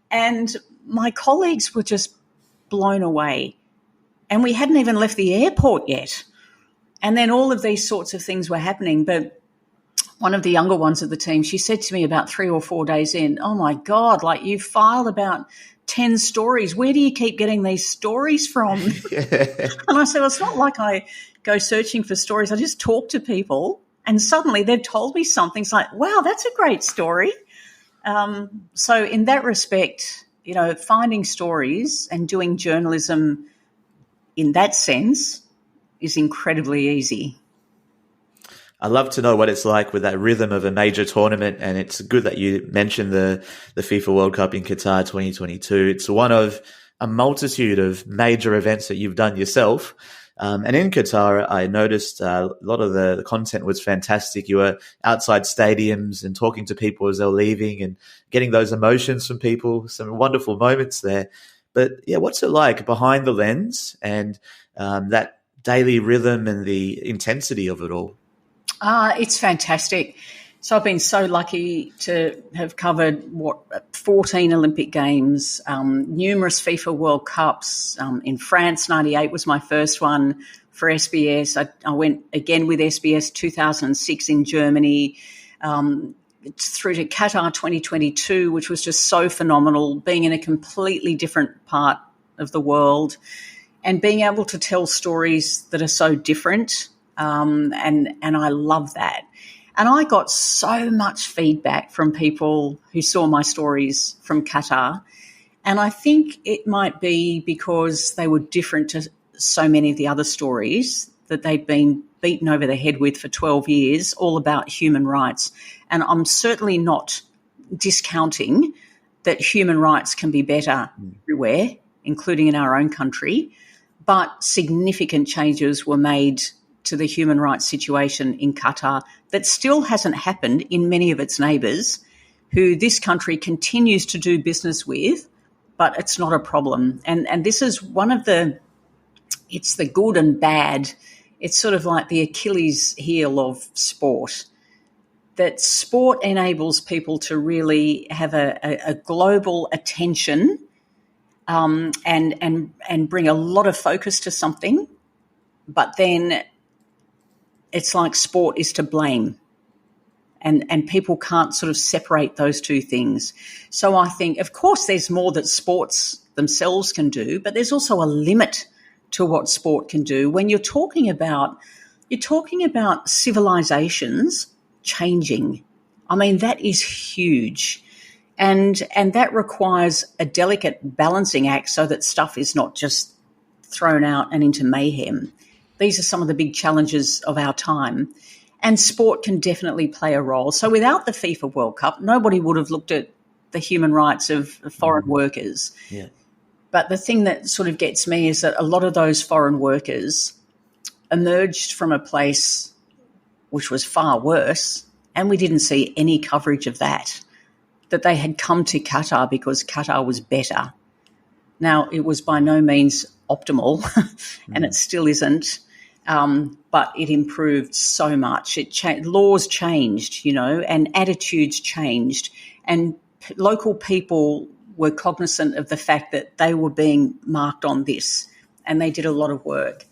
And my colleagues were just blown away. And we hadn't even left the airport yet. And then all of these sorts of things were happening. But one of the younger ones of the team, she said to me about 3 or 4 days in, "Oh, my God, you've filed about 10 stories. Where do you keep getting these stories from?" And I said, "Well, it's not like I go searching for stories. I just talk to people, and suddenly they've told me something. It's like, wow, that's a great story." So in that respect, finding stories and doing journalism in that sense is incredibly easy. I love to know what it's like with that rhythm of a major tournament, and it's good that you mentioned the FIFA World Cup in Qatar 2022. It's one of a multitude of major events that you've done yourself. And in Qatar, I noticed a lot of the content was fantastic. You were outside stadiums and talking to people as they were leaving and getting those emotions from people, some wonderful moments there. But yeah, what's it like behind the lens and that daily rhythm and the intensity of it all? It's fantastic. So I've been so lucky to have covered 14 Olympic Games, numerous FIFA World Cups. In France, 98 was my first one for SBS. I went again with SBS 2006 in Germany, through to Qatar 2022, which was just so phenomenal, being in a completely different part of the world and being able to tell stories that are so different. And I love that. And I got so much feedback from people who saw my stories from Qatar. And I think it might be because they were different to so many of the other stories that they'd been beaten over the head with for 12 years, all about human rights. And I'm certainly not discounting that human rights can be better everywhere, including in our own country. but significant changes were made to the human rights situation in Qatar that still hasn't happened in many of its neighbours, who this country continues to do business with, but it's not a problem. And this is one of it's the good and bad. It's sort of like the Achilles heel of sport, that sport enables people to really have a global attention and bring a lot of focus to something, but then it's like sport is to blame. And people can't sort of separate those two things. So I think, of course, there's more that sports themselves can do, but there's also a limit to what sport can do. When you're talking about civilizations changing, I mean, that is huge. And that requires a delicate balancing act so that stuff is not just thrown out and into mayhem. These are some of the big challenges of our time. And sport can definitely play a role. So without the FIFA World Cup, nobody would have looked at the human rights of foreign workers. Yeah. But the thing that sort of gets me is that a lot of those foreign workers emerged from a place which was far worse, and we didn't see any coverage of that they had come to Qatar because Qatar was better. Now, it was by no means optimal, and it still isn't. But it improved so much. Laws changed, and attitudes changed, and local people were cognizant of the fact that they were being marked on this, and they did a lot of work.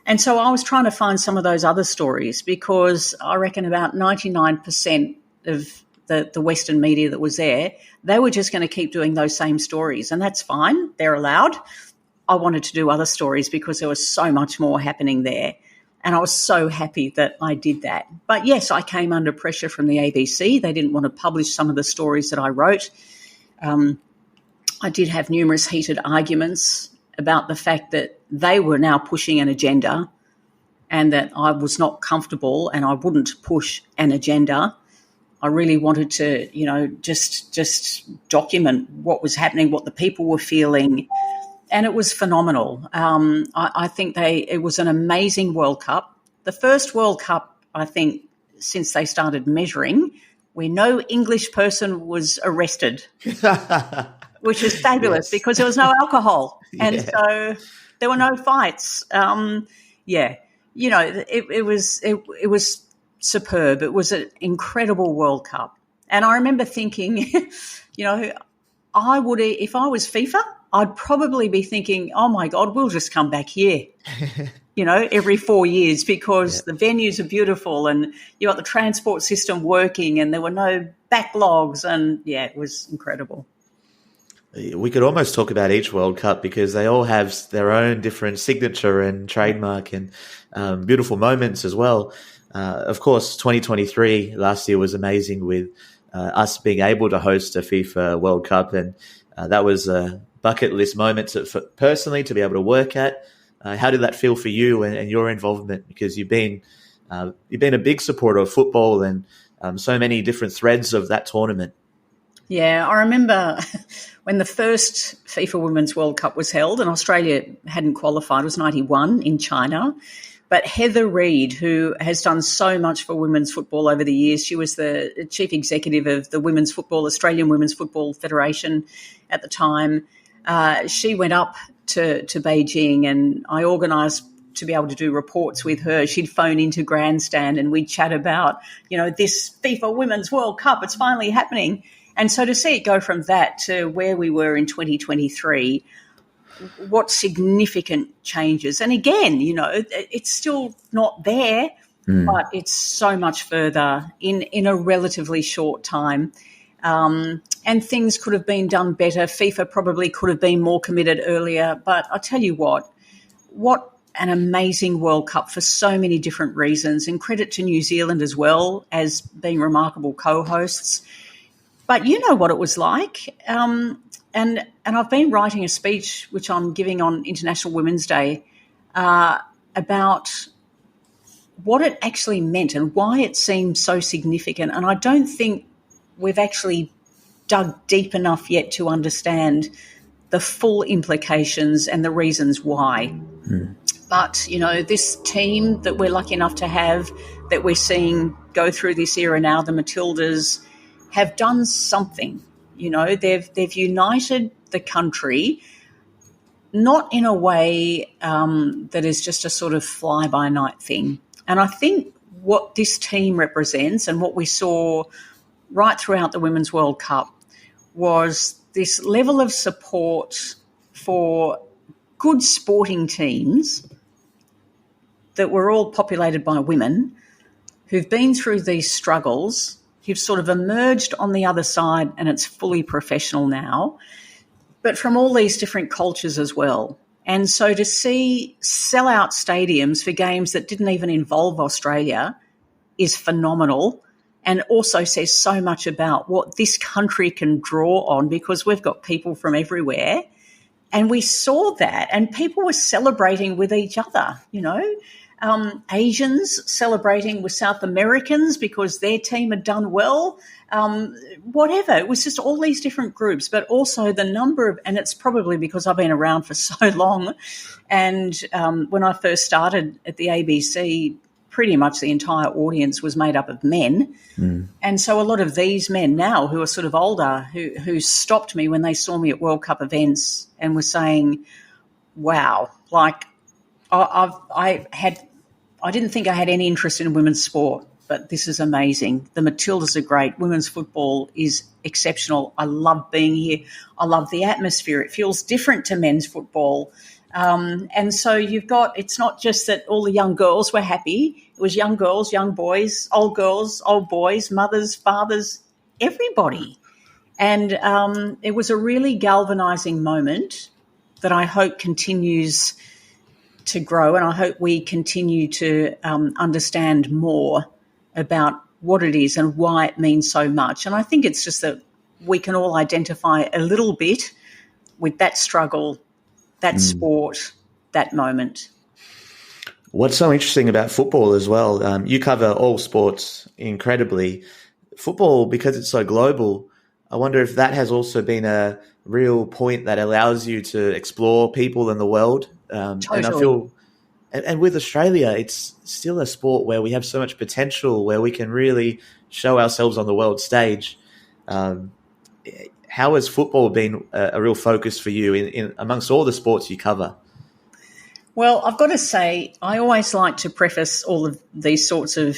And so I was trying to find some of those other stories, because I reckon about 99% of the Western media that was there, they were just going to keep doing those same stories, and that's fine. They're allowed. I wanted to do other stories because there was so much more happening there. And I was so happy that I did that. But yes, I came under pressure from the ABC. They didn't want to publish some of the stories that I wrote. I did have numerous heated arguments about the fact that they were now pushing an agenda and that I was not comfortable and I wouldn't push an agenda. I really wanted to, just document what was happening, what the people were feeling. And it was phenomenal. I think it was an amazing World Cup. The first World Cup, I think, since they started measuring, where no English person was arrested, which is fabulous because there was no alcohol. And so there were no fights. It was superb. It was an incredible World Cup. And I remember thinking, I would, if I was FIFA, I'd probably be thinking, oh, my God, we'll just come back here, every 4 years because the venues are beautiful and you got the transport system working and there were no backlogs and, it was incredible. We could almost talk about each World Cup because they all have their own different signature and trademark and beautiful moments as well. Of course, 2023 last year was amazing with us being able to host a FIFA World Cup, and that was a bucket list moment personally to be able to work at. How did that feel for you and your involvement? Because you've been a big supporter of football and so many different threads of that tournament. Yeah, I remember when the first FIFA Women's World Cup was held and Australia hadn't qualified. It was 91 in China. But Heather Reid, who has done so much for women's football over the years, she was the chief executive of the Australian Women's Football Federation at the time. She went up to Beijing and I organised to be able to do reports with her. She'd phone into Grandstand and we'd chat about, this FIFA Women's World Cup, it's finally happening. And so to see it go from that to where we were in 2023, what significant changes. And again, it's still not there, but it's so much further in a relatively short time. And things could have been done better. FIFA probably could have been more committed earlier. But I'll tell you what an amazing World Cup for so many different reasons. And credit to New Zealand as well as being remarkable co-hosts. But you know what it was like. And I've been writing a speech, which I'm giving on International Women's Day, about what it actually meant and why it seemed so significant. And I don't think we've actually dug deep enough yet to understand the full implications and the reasons why. But, this team that we're lucky enough to have, that we're seeing go through this era now, the Matildas, have done something. They've united the country, not in a way that is just a sort of fly-by-night thing. And I think what this team represents and what we saw right throughout the Women's World Cup was this level of support for good sporting teams that were all populated by women who've been through these struggles, who've sort of emerged on the other side, and it's fully professional now, but from all these different cultures as well. And so to see sell-out stadiums for games that didn't even involve Australia is phenomenal, and also says so much about what this country can draw on, because we've got people from everywhere. And we saw that, and people were celebrating with each other, Asians celebrating with South Americans because their team had done well, whatever. It was just all these different groups, but also the number of, and it's probably because I've been around for so long. And when I first started at the ABC, pretty much the entire audience was made up of men. And so a lot of these men now who are sort of older, who stopped me when they saw me at World Cup events and were saying, wow, like I didn't think I had any interest in women's sport, but this is amazing. The Matildas are great. Women's football is exceptional. I love being here. I love the atmosphere. It feels different to men's football. And so it's not just that all the young girls were happy. It was young girls, young boys, old boys, mothers, fathers, everybody. And it was a really galvanising moment that I hope continues to grow, and I hope we continue to understand more about what it is and why it means so much. And I think it's just that we can all identify a little bit with that struggle, that sport, that moment. What's so interesting about football as well, you cover all sports incredibly. Football, because it's so global, I wonder if that has also been a real point that allows you to explore people in the world. Totally. And I feel, and with Australia, it's still a sport where we have so much potential, where we can really show ourselves on the world stage. How has football been a real focus for you in amongst all the sports you cover? Well, I've got to say, I always like to preface all of these sorts of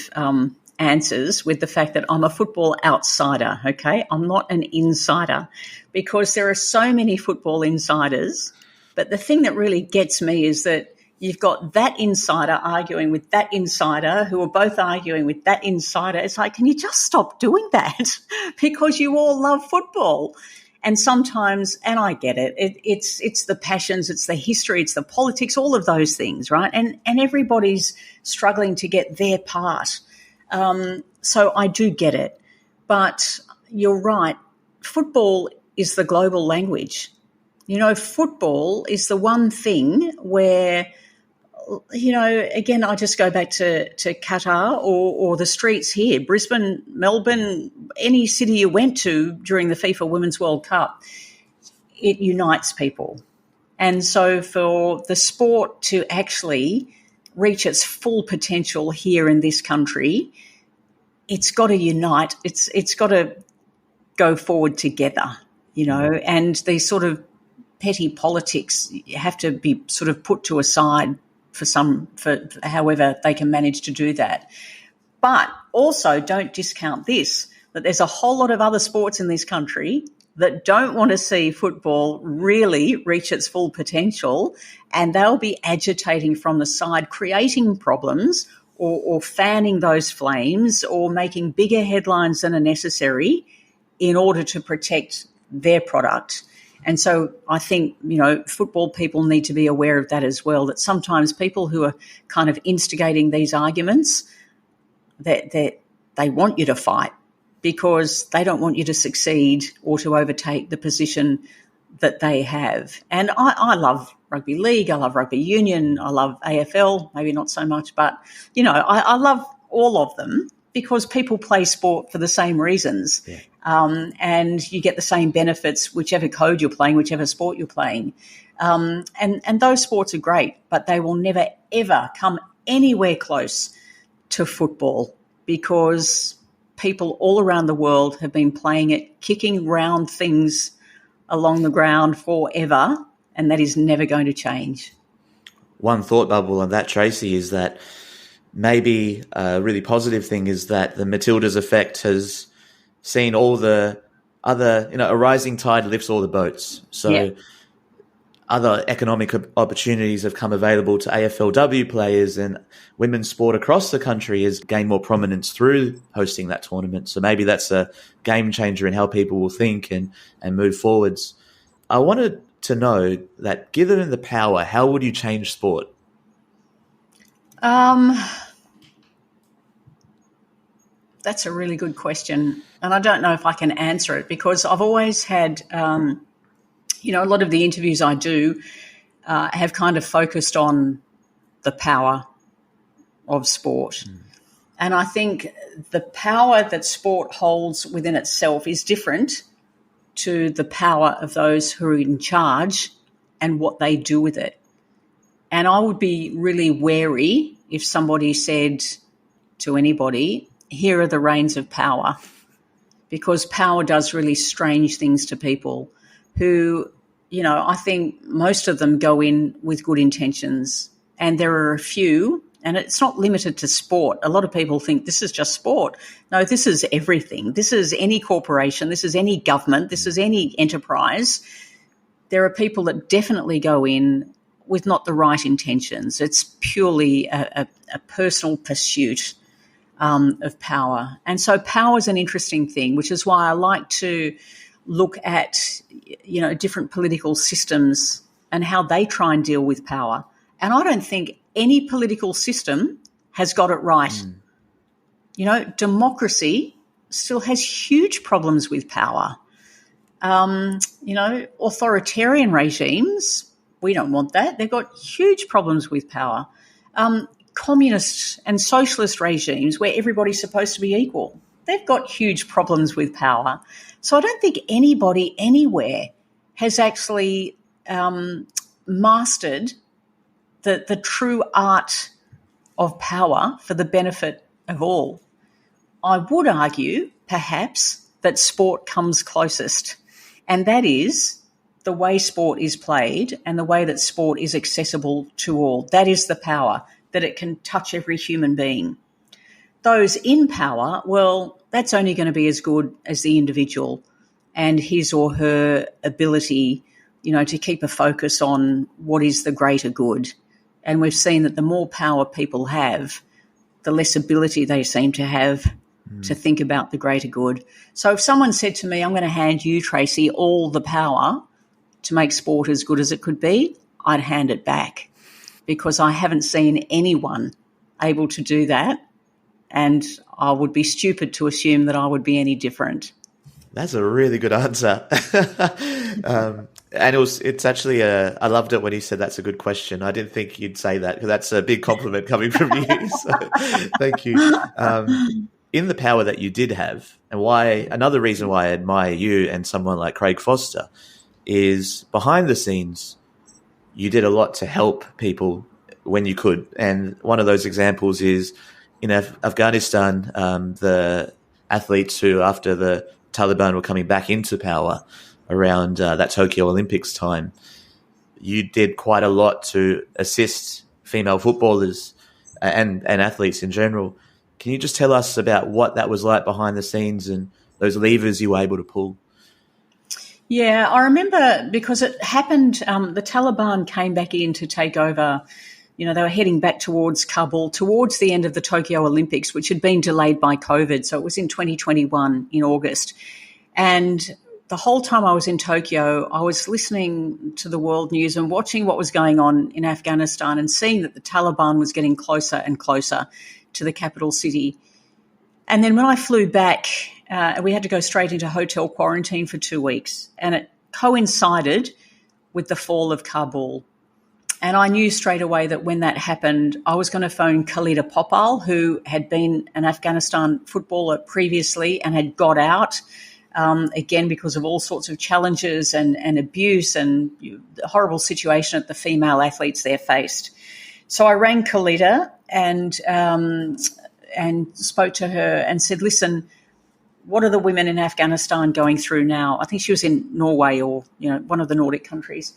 answers with the fact that I'm a football outsider, okay? I'm not an insider, because there are so many football insiders. But the thing that really gets me is that you've got that insider arguing with that insider who are both arguing with that insider. It's like, can you just stop doing that? Because you all love football. And sometimes, and I get it, it's the passions, it's the history, it's the politics, all of those things, right? And everybody's struggling to get their part. So I do get it. But you're right, football is the global language. Football is the one thing where, again, I just go back to Qatar or the streets here, Brisbane, Melbourne, any city you went to during the FIFA Women's World Cup, it unites people. And so for the sport to actually reach its full potential here in this country, it's got to unite. It's got to go forward together, and these sort of petty politics have to be sort of put to a side for however they can manage to do that. But also don't discount this, that there's a whole lot of other sports in this country that don't want to see football really reach its full potential, and they'll be agitating from the side, creating problems or fanning those flames or making bigger headlines than are necessary in order to protect their product. And so I think, football people need to be aware of that as well, that sometimes people who are kind of instigating these arguments, that they want you to fight because they don't want you to succeed or to overtake the position that they have. And I love rugby league, I love rugby union, I love AFL, maybe not so much, but, I love all of them because people play sport for the same reasons. Yeah. and you get the same benefits whichever code you're playing, whichever sport you're playing. And those sports are great, but they will never, ever come anywhere close to football because people all around the world have been playing it, kicking round things along the ground forever, and that is never going to change. One thought bubble on that, Tracy, is that maybe a really positive thing is that the Matildas effect has seen all the other, a rising tide lifts all the boats. So other economic opportunities have come available to AFLW players, and women's sport across the country has gained more prominence through hosting that tournament. So maybe that's a game changer in how people will think and move forwards. I wanted to know that, given the power, how would you change sport? That's a really good question, and I don't know if I can answer it because I've always had, a lot of the interviews I do have kind of focused on the power of sport. And I think the power that sport holds within itself is different to the power of those who are in charge and what they do with it. And I would be really wary if somebody said to anybody, here are the reins of power, because power does really strange things to people who, I think most of them go in with good intentions, and there are a few, and it's not limited to sport. A lot of people think this is just sport. No, this is everything. This is any corporation. This is any government. This is any enterprise. There are people that definitely go in with not the right intentions. It's purely a personal pursuit of power. And so power is an interesting thing, which is why I like to look at, different political systems and how they try and deal with power. And I don't think any political system has got it right. Democracy still has huge problems with power. Authoritarian regimes, we don't want that. They've got huge problems with power. Communist and socialist regimes where everybody's supposed to be equal, they've got huge problems with power. So I don't think anybody anywhere has actually mastered the true art of power for the benefit of all. I would argue, perhaps, that sport comes closest, and that is the way sport is played and the way that sport is accessible to all. That is the power, that it can touch every human being. Those in power, well, that's only going to be as good as the individual and his or her ability, to keep a focus on what is the greater good. And we've seen that the more power people have, the less ability they seem to have to think about the greater good. So if someone said to me, I'm going to hand you, Tracy, all the power to make sport as good as it could be, I'd hand it back, because I haven't seen anyone able to do that, and I would be stupid to assume that I would be any different. That's a really good answer. And it's actually I loved it when he said that's a good question. I didn't think you'd say that, because that's a big compliment coming from you. So thank you. In the power that you did have, and another reason why I admire you and someone like Craig Foster is, behind the scenes, you did a lot to help people when you could. And one of those examples is in Afghanistan, the athletes who, after the Taliban were coming back into power around that Tokyo Olympics time, you did quite a lot to assist female footballers and athletes in general. Can you just tell us about what that was like behind the scenes and those levers you were able to pull? Yeah, I remember, because it happened, the Taliban came back in to take over. They were heading back towards Kabul towards the end of the Tokyo Olympics, which had been delayed by COVID. So it was in 2021 in August. And the whole time I was in Tokyo, I was listening to the world news and watching what was going on in Afghanistan and seeing that the Taliban was getting closer and closer to the capital city. And then when I flew back, we had to go straight into hotel quarantine for 2 weeks, and it coincided with the fall of Kabul. And I knew straight away that when that happened, I was going to phone Khalida Popal, who had been an Afghanistan footballer previously and had got out again, because of all sorts of challenges and abuse and the horrible situation that the female athletes there faced. So I rang Khalida and spoke to her and said, listen, what are the women in Afghanistan going through now? I think she was in Norway or, one of the Nordic countries.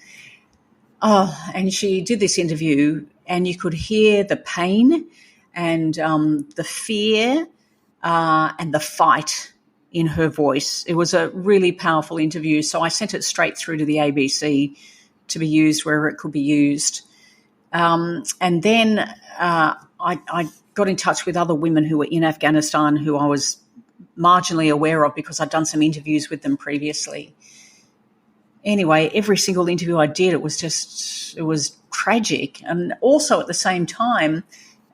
And she did this interview, and you could hear the pain and the fear and the fight in her voice. It was a really powerful interview. So I sent it straight through to the ABC to be used wherever it could be used. And then I got in touch with other women who were in Afghanistan who I was marginally aware of because I'd done some interviews with them previously. Anyway, every single interview I did, it was tragic. And also at the same time,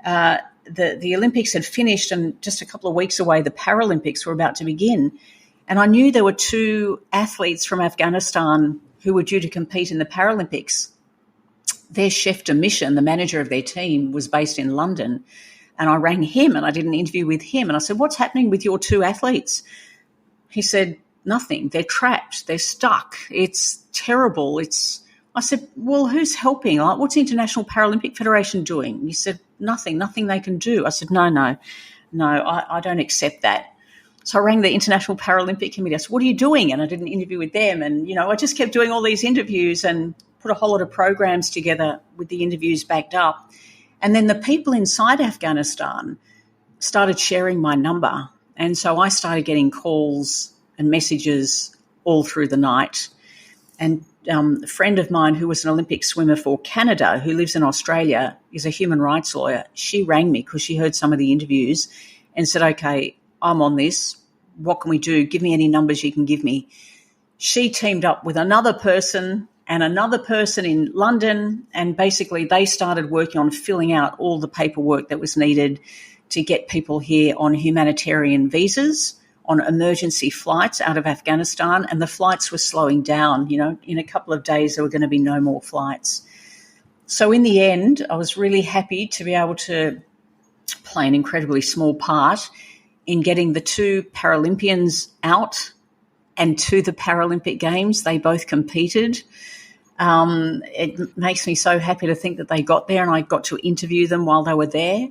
the Olympics had finished, and just a couple of weeks away, the Paralympics were about to begin. And I knew there were 2 athletes from Afghanistan who were due to compete in the Paralympics. Their chef de mission, the manager of their team, was based in London. And I rang him and I did an interview with him. And I said, what's happening with your 2 athletes? He said, nothing. They're trapped. They're stuck. It's terrible. I said, well, who's helping? Like, what's the International Paralympic Federation doing? He said, nothing they can do. I said, no, I don't accept that. So I rang the International Paralympic Committee. I said, what are you doing? And I did an interview with them. And, I just kept doing all these interviews and put a whole lot of programs together with the interviews backed up. And then the people inside Afghanistan started sharing my number. And so I started getting calls and messages all through the night. And a friend of mine who was an Olympic swimmer for Canada, who lives in Australia, is a human rights lawyer. She rang me because she heard some of the interviews and said, okay, I'm on this. What can we do? Give me any numbers you can give me. She teamed up with another person and another person in London, and basically they started working on filling out all the paperwork that was needed to get people here on humanitarian visas, on emergency flights out of Afghanistan, and the flights were slowing down. In a couple of days there were going to be no more flights. So in the end, I was really happy to be able to play an incredibly small part in getting the 2 Paralympians out and to the Paralympic Games. They both competed. It makes me so happy to think that they got there and I got to interview them while they were there.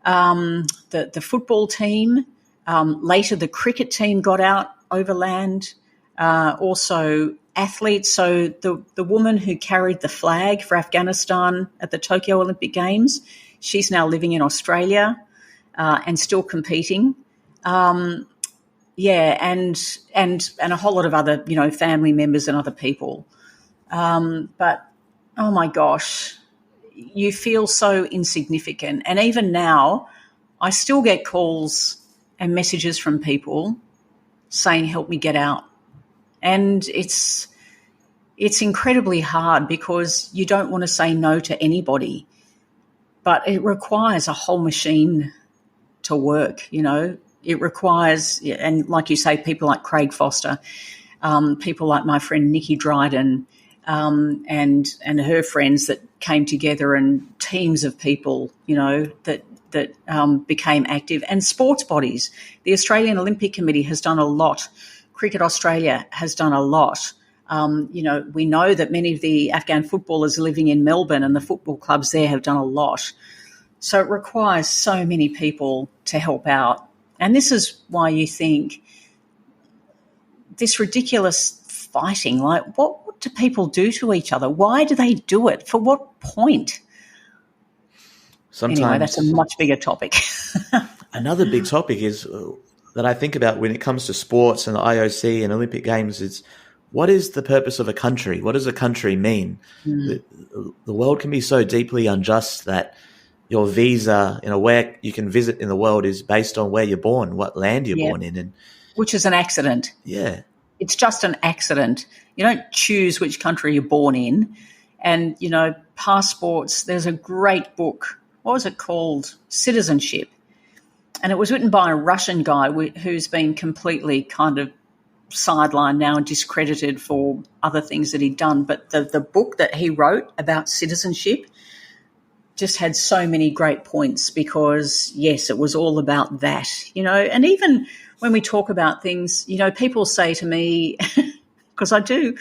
The football team, later the cricket team got out overland, also athletes. So the woman who carried the flag for Afghanistan at the Tokyo Olympic Games, she's now living in Australia and still competing. And a whole lot of other, family members and other people. But, oh, my gosh, you feel so insignificant. And even now, I still get calls and messages from people saying, help me get out. And it's incredibly hard because you don't want to say no to anybody, but it requires a whole machine to work, It requires, and like you say, people like Craig Foster, people like my friend Nikki Dryden, and her friends that came together, and teams of people, that became active, and sports bodies. The Australian Olympic Committee has done a lot. Cricket Australia has done a lot. We know that many of the Afghan footballers are living in Melbourne, and the football clubs there have done a lot. So it requires so many people to help out. And this is why you think this ridiculous fighting, like what do people do to each other? Why do they do it? For what point? Sometimes, anyway, that's a much bigger topic. Another big topic is that I think about when it comes to sports and the IOC and Olympic Games is, what is the purpose of a country? What does a country mean? The world can be so deeply unjust that your visa, where you can visit in the world is based on where you're born, what land you're born in. Which is an accident. Yeah. It's just an accident. You don't choose which country you're born in. And, passports, there's a great book. What was it called? Citizenship. And it was written by a Russian guy who's been completely kind of sidelined now and discredited for other things that he'd done. But the book that he wrote about citizenship just had so many great points because, yes, it was all about that, And even when we talk about things, people say to me, because I do,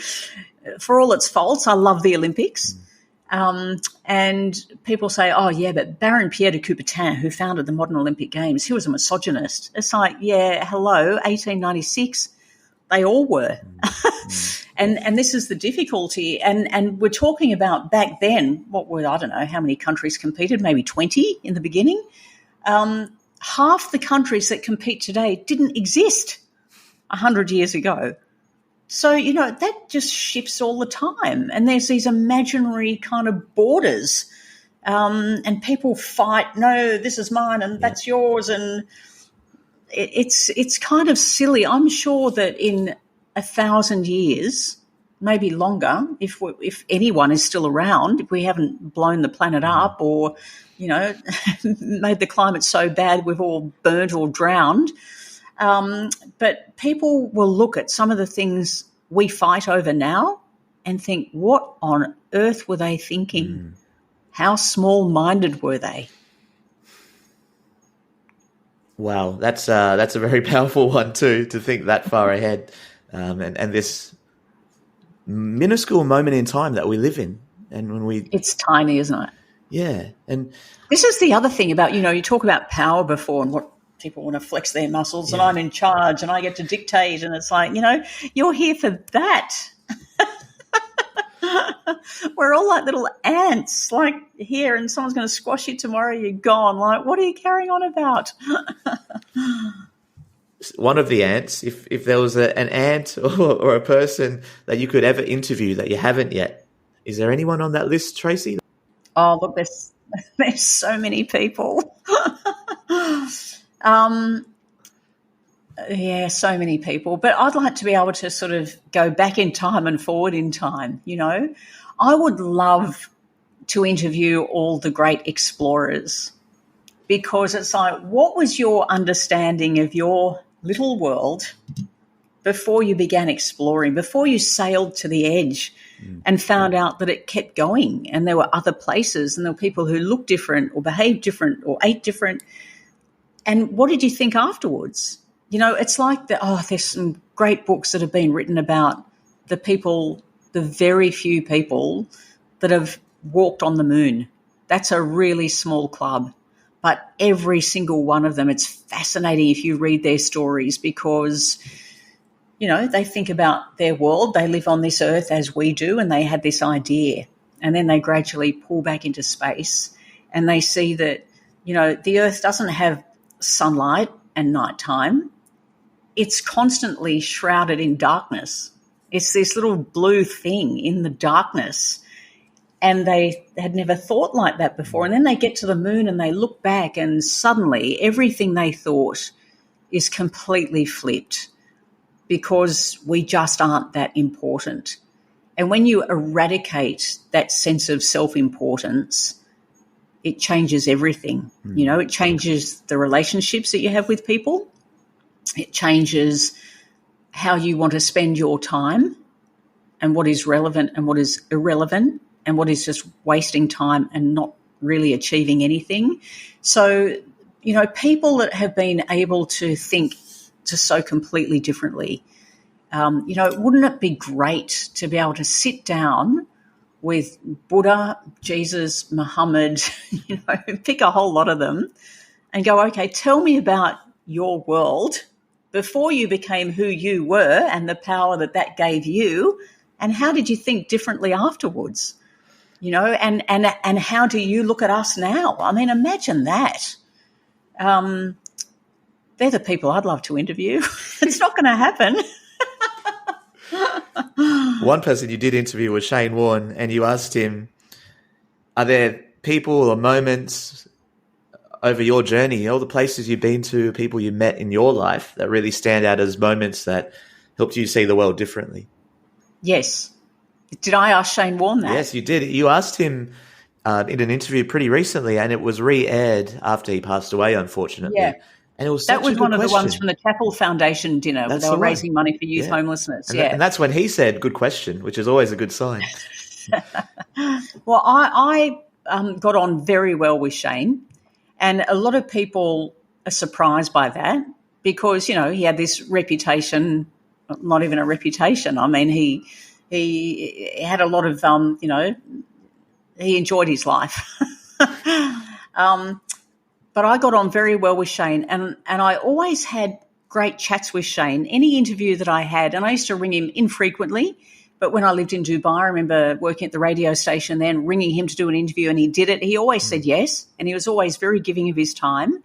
for all its faults, I love the Olympics. And people say, oh, yeah, but Baron Pierre de Coubertin, who founded the modern Olympic Games, he was a misogynist. It's like, yeah, hello, 1896, they all were. And this is the difficulty. And we're talking about back then, I don't know how many countries competed, maybe 20 in the beginning. Half the countries that compete today didn't exist 100 years ago. So, that just shifts all the time. And there's these imaginary kind of borders. And people fight, no, this is mine and that's yours. And it's kind of silly. I'm sure that in 1,000 years, maybe longer, if anyone is still around, if we haven't blown the planet up or, made the climate so bad we've all burnt or drowned, but people will look at some of the things we fight over now and think, what on earth were they thinking? How small-minded were they? Wow, that's a very powerful one too, to think that far ahead, and this minuscule moment in time that we live in, and it's tiny, isn't it? Yeah, and this is the other thing about you talk about power before and what people want to flex their muscles, and I'm in charge and I get to dictate, and it's like you're here for that. We're all like little ants, like here, and someone's going to squash you tomorrow, you're gone. Like, what are you carrying on about? One of the ants, if there was an ant or a person that you could ever interview that you haven't yet, is there anyone on that list, Tracy? Oh, look, there's so many people. Yeah, so many people. But I'd like to be able to sort of go back in time and forward in time, I would love to interview all the great explorers, because it's like, what was your understanding of your little world before you began exploring, before you sailed to the edge and found out that it kept going and there were other places and there were people who looked different or behaved different or ate different? And what did you think afterwards? It's like there's some great books that have been written about the very few people that have walked on the moon. That's a really small club. But every single one of them, it's fascinating if you read their stories, because, they think about their world. They live on this earth as we do, and they had this idea. And then they gradually pull back into space and they see that, the earth doesn't have sunlight and nighttime. It's constantly shrouded in darkness. It's this little blue thing in the darkness. And they had never thought like that before. And then they get to the moon and they look back and suddenly everything they thought is completely flipped, because we just aren't that important. And when you eradicate that sense of self-importance, it changes everything. It changes the relationships that you have with people. It changes how you want to spend your time and what is relevant and what is irrelevant and what is just wasting time and not really achieving anything. So, people that have been able to think just so completely differently, wouldn't it be great to be able to sit down with Buddha, Jesus, Muhammad, pick a whole lot of them and go, okay, tell me about your world before you became who you were and the power that gave you, and how did you think differently afterwards? And how do you look at us now? I mean, imagine that. They're the people I'd love to interview. It's not going to happen. One person you did interview was Shane Warne, and you asked him, are there people or moments over your journey, all the places you've been to, people you met in your life that really stand out as moments that helped you see the world differently? Yes. Did I ask Shane Warne that? Yes, you did. You asked him in an interview pretty recently, and it was re-aired after he passed away, unfortunately. Yeah. And it was that was one of question. the ones from the Chapel Foundation dinner where they were raising money for youth homelessness. And that's when he said, good question, which is always a good sign. Well, I got on very well with Shane, and a lot of people are surprised by that. because, you know, he had this reputation, not even a reputation. I mean, he had a lot of, you know, he enjoyed his life. But I got on very well with Shane, and I always had great chats with Shane. Any interview that I had, and I used to ring him infrequently, but when I lived in Dubai, I remember working at the radio station then, ringing him to do an interview, and he did it. He always said yes, and he was always very giving of his time.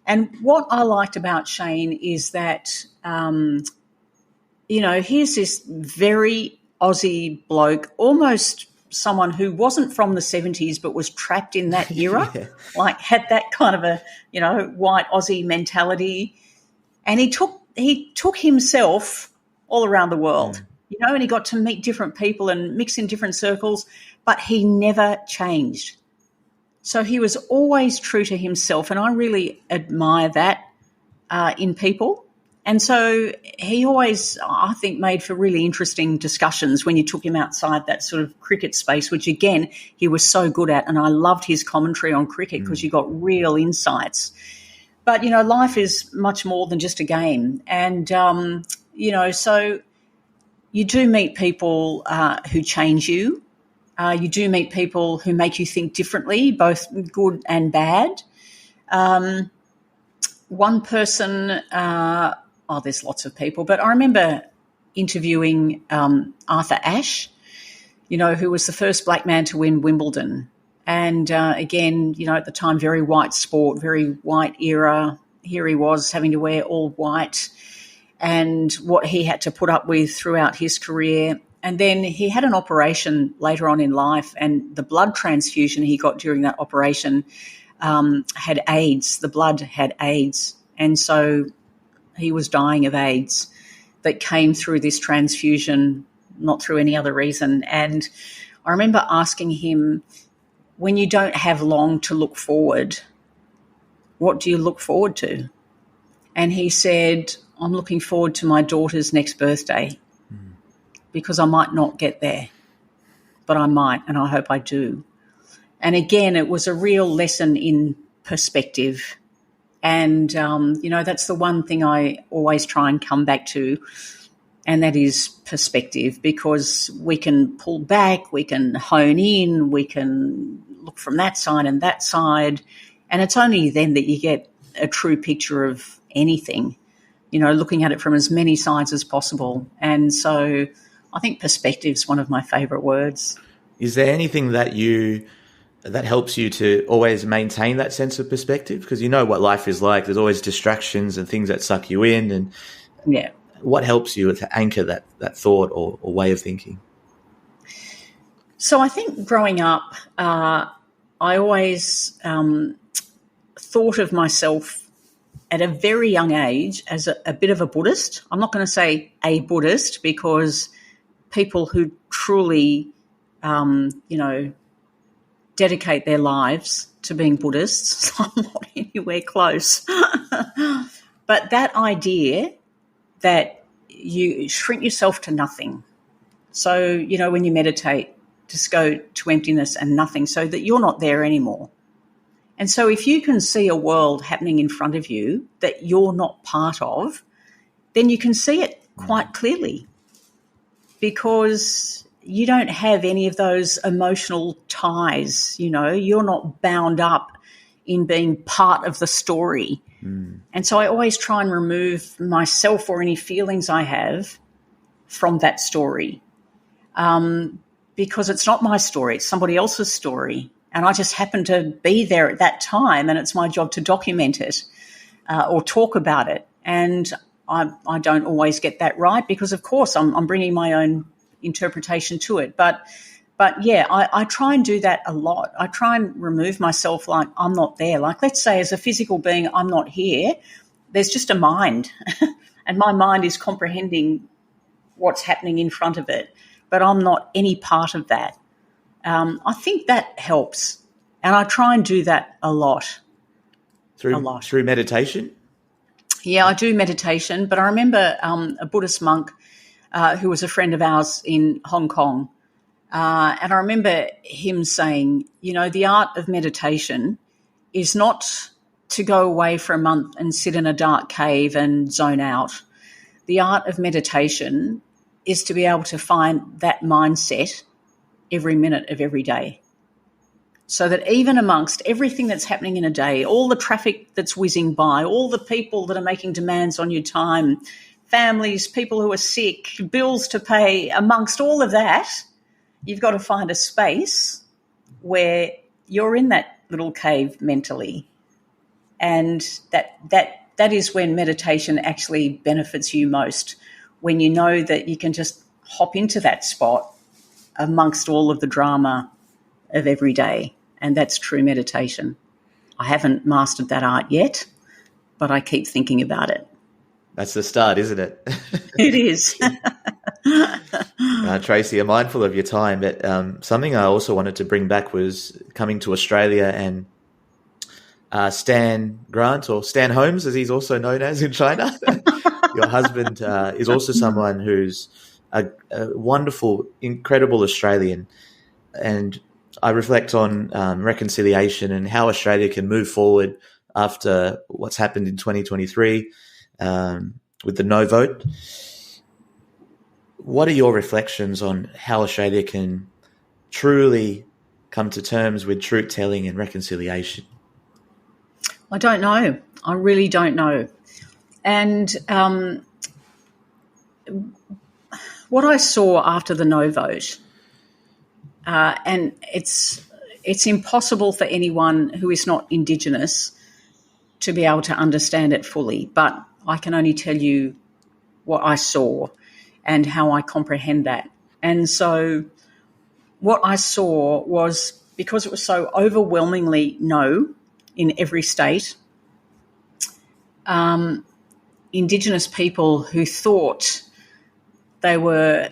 And what I liked about Shane is that, you know, here's this very Aussie bloke, almost someone who wasn't from the 70s but was trapped in that era, like had that kind of a, you know, white Aussie mentality. And he took himself all around the world, you know, and he got to meet different people and mix in different circles, but he never changed. So he was always true to himself, and I really admire that in people. And so he always, I think, made for really interesting discussions when you took him outside that sort of cricket space, which, again, he was so good at. And I loved his commentary on cricket because you got real insights. But, you know, life is much more than just a game. And, you know, so you do meet people who change you. You do meet people who make you think differently, both good and bad. One person... there's lots of people, but I remember interviewing Arthur Ashe, you know, who was the first black man to win Wimbledon. And again, you know, at the time, very white sport, very white era. Here he was having to wear all white and what he had to put up with throughout his career. And then he had an operation later on in life, and the blood transfusion he got during that operation had AIDS. The blood had AIDS. And so he was dying of AIDS that came through this transfusion, not through any other reason. And I remember asking him, when you don't have long to look forward, what do you look forward to? And he said, I'm looking forward to my daughter's next birthday because I might not get there, but I might, and I hope I do. And again, it was a real lesson in perspective. And, you know, that's the one thing I always try and come back to, and that is perspective, because we can pull back, we can hone in, we can look from that side and that side, and it's only then that you get a true picture of anything, you know, looking at it from as many sides as possible. And so I think perspective is one of my favourite words. Is there anything that helps you to always maintain that sense of perspective? Because you know what life is like. There's always distractions and things that suck you in. And yeah, what helps you to anchor that thought or way of thinking? So I think growing up, I always thought of myself at a very young age as a bit of a Buddhist. I'm not going to say a Buddhist, because people who truly, you know, dedicate their lives to being Buddhists, I'm not anywhere close. But that idea that you shrink yourself to nothing. So, you know, when you meditate, just go to emptiness and nothing, so that you're not there anymore. And so if you can see a world happening in front of you that you're not part of, then you can see it quite clearly, because you don't have any of those emotional ties, you know, you're not bound up in being part of the story. And so I always try and remove myself or any feelings I have from that story, because it's not my story, it's somebody else's story. And I just happen to be there at that time, and it's my job to document it or talk about it. And I don't always get that right, because, of course, I'm bringing my own interpretation to it. But yeah, I try and do that a lot. I try and remove myself, like I'm not there. Like, let's say as a physical being, I'm not here. There's just a mind, and my mind is comprehending what's happening in front of it, but I'm not any part of that. I think that helps, and I try and do that a lot. Through meditation? Yeah, I do meditation, but I remember a Buddhist monk who was a friend of ours in Hong Kong, and I remember him saying, you know, the art of meditation is not to go away for a month and sit in a dark cave and zone out. The art of meditation is to be able to find that mindset every minute of every day. So that even amongst everything that's happening in a day, all the traffic that's whizzing by, all the people that are making demands on your time, families, people who are sick, bills to pay, amongst all of that, you've got to find a space where you're in that little cave mentally. And that is when meditation actually benefits you most, when you know that you can just hop into that spot amongst all of the drama of every day. And that's true meditation. I haven't mastered that art yet, but I keep thinking about it. That's the start, isn't it? It is. Tracy, I'm mindful of your time, but something I also wanted to bring back was coming to Australia and Stan Grant, or Stan Holmes, as he's also known as in China. Your husband is also someone who's a wonderful, incredible Australian. And I reflect on reconciliation and how Australia can move forward after what's happened in 2023 with the no vote. What are your reflections on how Australia can truly come to terms with truth-telling and reconciliation? I don't know. I really don't know. And what I saw after the no vote, and it's impossible for anyone who is not Indigenous to be able to understand it fully, but I can only tell you what I saw and how I comprehend that. And so what I saw was, because it was so overwhelmingly no in every state, Indigenous people who thought they were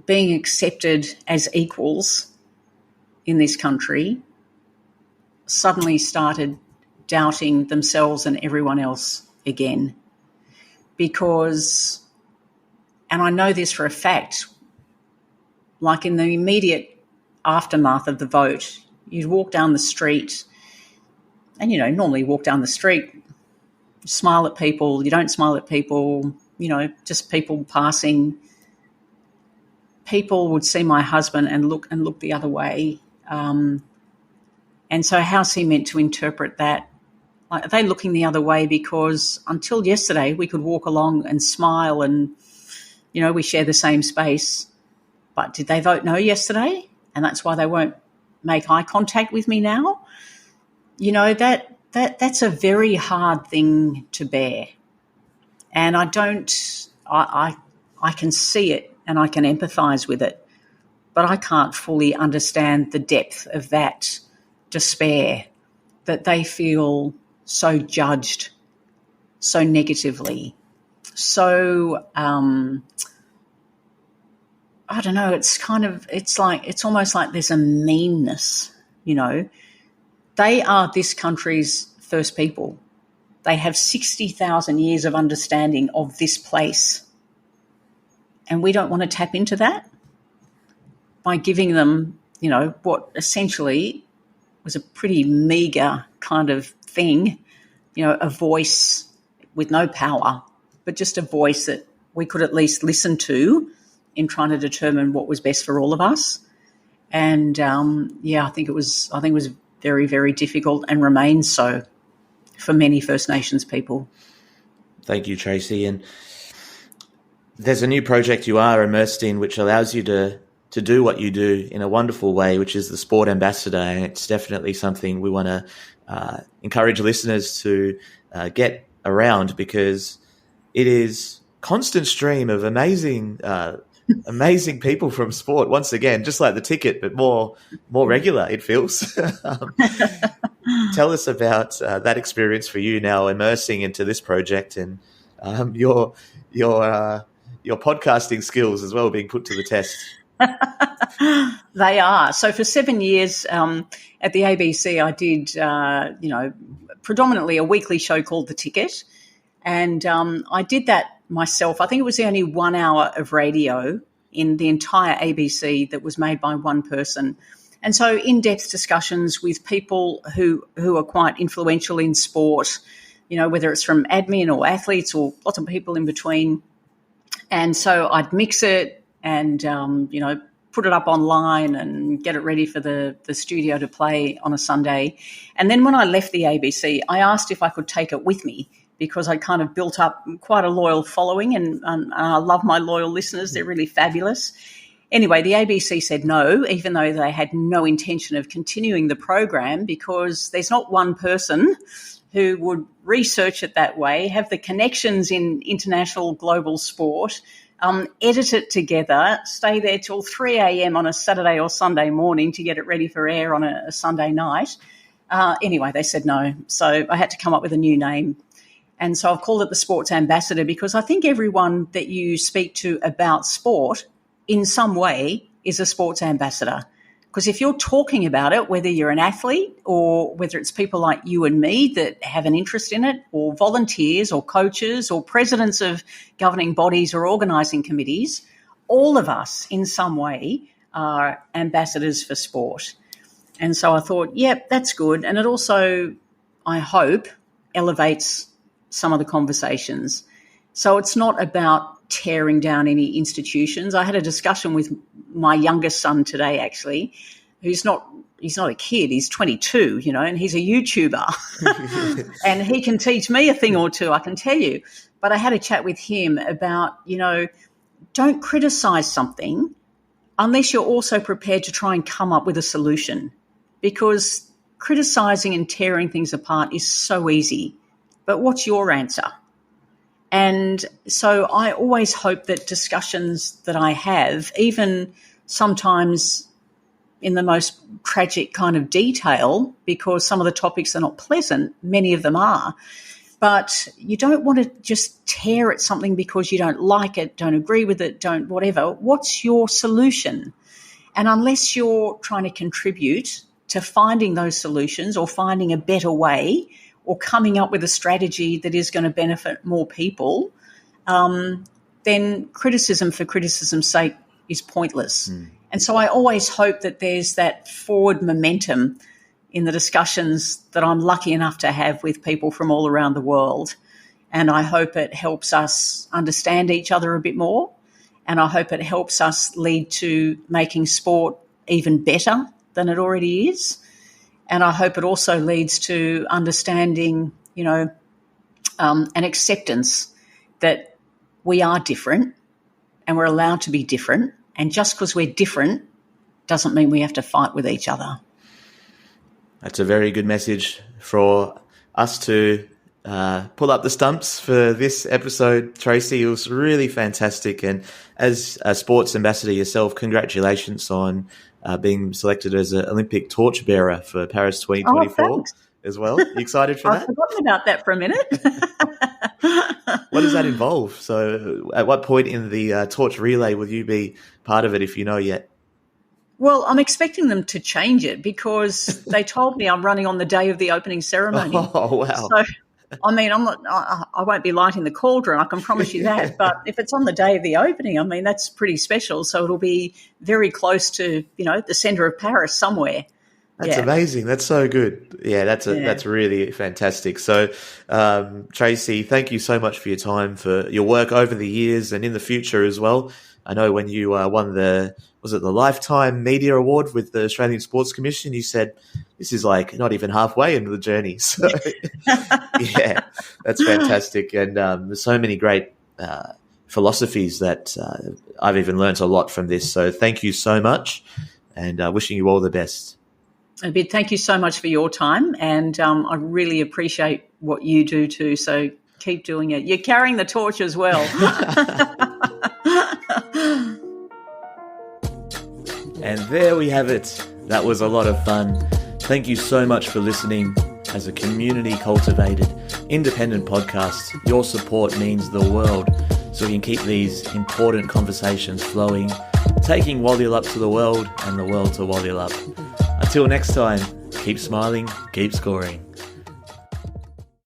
being accepted as equals in this country suddenly started doubting themselves and everyone else again. Because, and I know this for a fact, like in the immediate aftermath of the vote, you'd walk down the street and, you know, normally walk down the street, smile at people, you don't smile at people, you know, just people passing. People would see my husband and look the other way. And so how's he meant to interpret that? Like, are they looking the other way because until yesterday we could walk along and smile and, you know, we share the same space. But did they vote no yesterday? And that's why they won't make eye contact with me now? You know, that's a very hard thing to bear. And I can see it and I can empathise with it, but I can't fully understand the depth of that despair, that they feel so judged, so negatively, so, I don't know, it's almost like there's a meanness, you know. They are this country's first people. They have 60,000 years of understanding of this place. And we don't want to tap into that by giving them, you know, what essentially was a pretty meagre kind of thing, you know, a voice with no power, but just a voice that we could at least listen to in trying to determine what was best for all of us. And, I think it was very, very difficult and remains so for many First Nations people. Thank you, Tracy. And there's a new project you are immersed in which allows you to do what you do in a wonderful way, which is the Sport Ambassador. And it's definitely something we want to encourage listeners to get around, because it is constant stream of amazing people from sport. Once again, just like the ticket, but more regular, it feels. Tell us about that experience for you now, immersing into this project, and your podcasting skills as well being put to the test. They are. So for 7 years at the ABC, I did, predominantly a weekly show called The Ticket. And I did that myself. I think it was the only 1 hour of radio in the entire ABC that was made by one person. And so in-depth discussions with people who are quite influential in sport, whether it's from admin or athletes or lots of people in between. And so I'd mix it and, put it up online and get it ready for the studio to play on a Sunday. And then when I left the ABC, I asked if I could take it with me because I kind of built up quite a loyal following and I love my loyal listeners. They're really fabulous. Anyway, the ABC said no, even though they had no intention of continuing the program because there's not one person who would research it that way, have the connections in international global sport, edit it together, stay there till 3 a.m. on a Saturday or Sunday morning to get it ready for air on a Sunday night. Anyway, they said no. So I had to come up with a new name. And so I've called it the Sports Ambassador because I think everyone that you speak to about sport in some way is a sports ambassador. Because if you're talking about it, whether you're an athlete or whether it's people like you and me that have an interest in it, or volunteers or coaches or presidents of governing bodies or organising committees, all of us in some way are ambassadors for sport. And so I thought, yep, that's good. And it also, I hope, elevates some of the conversations. So it's not about tearing down any institutions. I had a discussion with my youngest son today, actually, he's not a kid, he's 22, and he's a YouTuber. And he can teach me a thing or two, I can tell you. But I had a chat with him about, don't criticise something unless you're also prepared to try and come up with a solution, because criticising and tearing things apart is so easy. But what's your answer? And so I always hope that discussions that I have, even sometimes in the most tragic kind of detail, because some of the topics are not pleasant, many of them are, but you don't want to just tear at something because you don't like it, don't agree with it, don't whatever. What's your solution? And unless you're trying to contribute to finding those solutions or finding a better way, or coming up with a strategy that is going to benefit more people, then criticism for criticism's sake is pointless. And so I always hope that there's that forward momentum in the discussions that I'm lucky enough to have with people from all around the world. And I hope it helps us understand each other a bit more. And I hope it helps us lead to making sport even better than it already is. And I hope it also leads to understanding, an acceptance that we are different and we're allowed to be different. And just because we're different doesn't mean we have to fight with each other. That's a very good message for us to pull up the stumps for this episode, Tracy. It was really fantastic. And as a sports ambassador yourself, congratulations on being selected as an Olympic torchbearer for Paris 2024 as well. You excited for that? I've forgotten about that for a minute. What does that involve? So at what point in the torch relay will you be part of it, if you know yet? Well, I'm expecting them to change it because they told me I'm running on the day of the opening ceremony. Oh, wow. So, I won't be lighting the cauldron, I can promise you that. But if it's on the day of the opening, that's pretty special. So it'll be very close to, the centre of Paris somewhere. That's amazing. That's so good. Yeah, that's really fantastic. So, Tracy, thank you so much for your time, for your work over the years and in the future as well. I know when you won the Lifetime Media Award with the Australian Sports Commission, you said this is like not even halfway into the journey. So, yeah, that's fantastic. And there's so many great philosophies that I've even learnt a lot from this. So thank you so much, and wishing you all the best. Abid, thank you so much for your time, and I really appreciate what you do too. So keep doing it. You're carrying the torch as well. And there we have it. That was a lot of fun. Thank you so much for listening. As a community-cultivated, independent podcast, your support means the world, so we can keep these important conversations flowing, taking Walilup to the world and the world to Walilup. Until next time, keep smiling, keep scoring.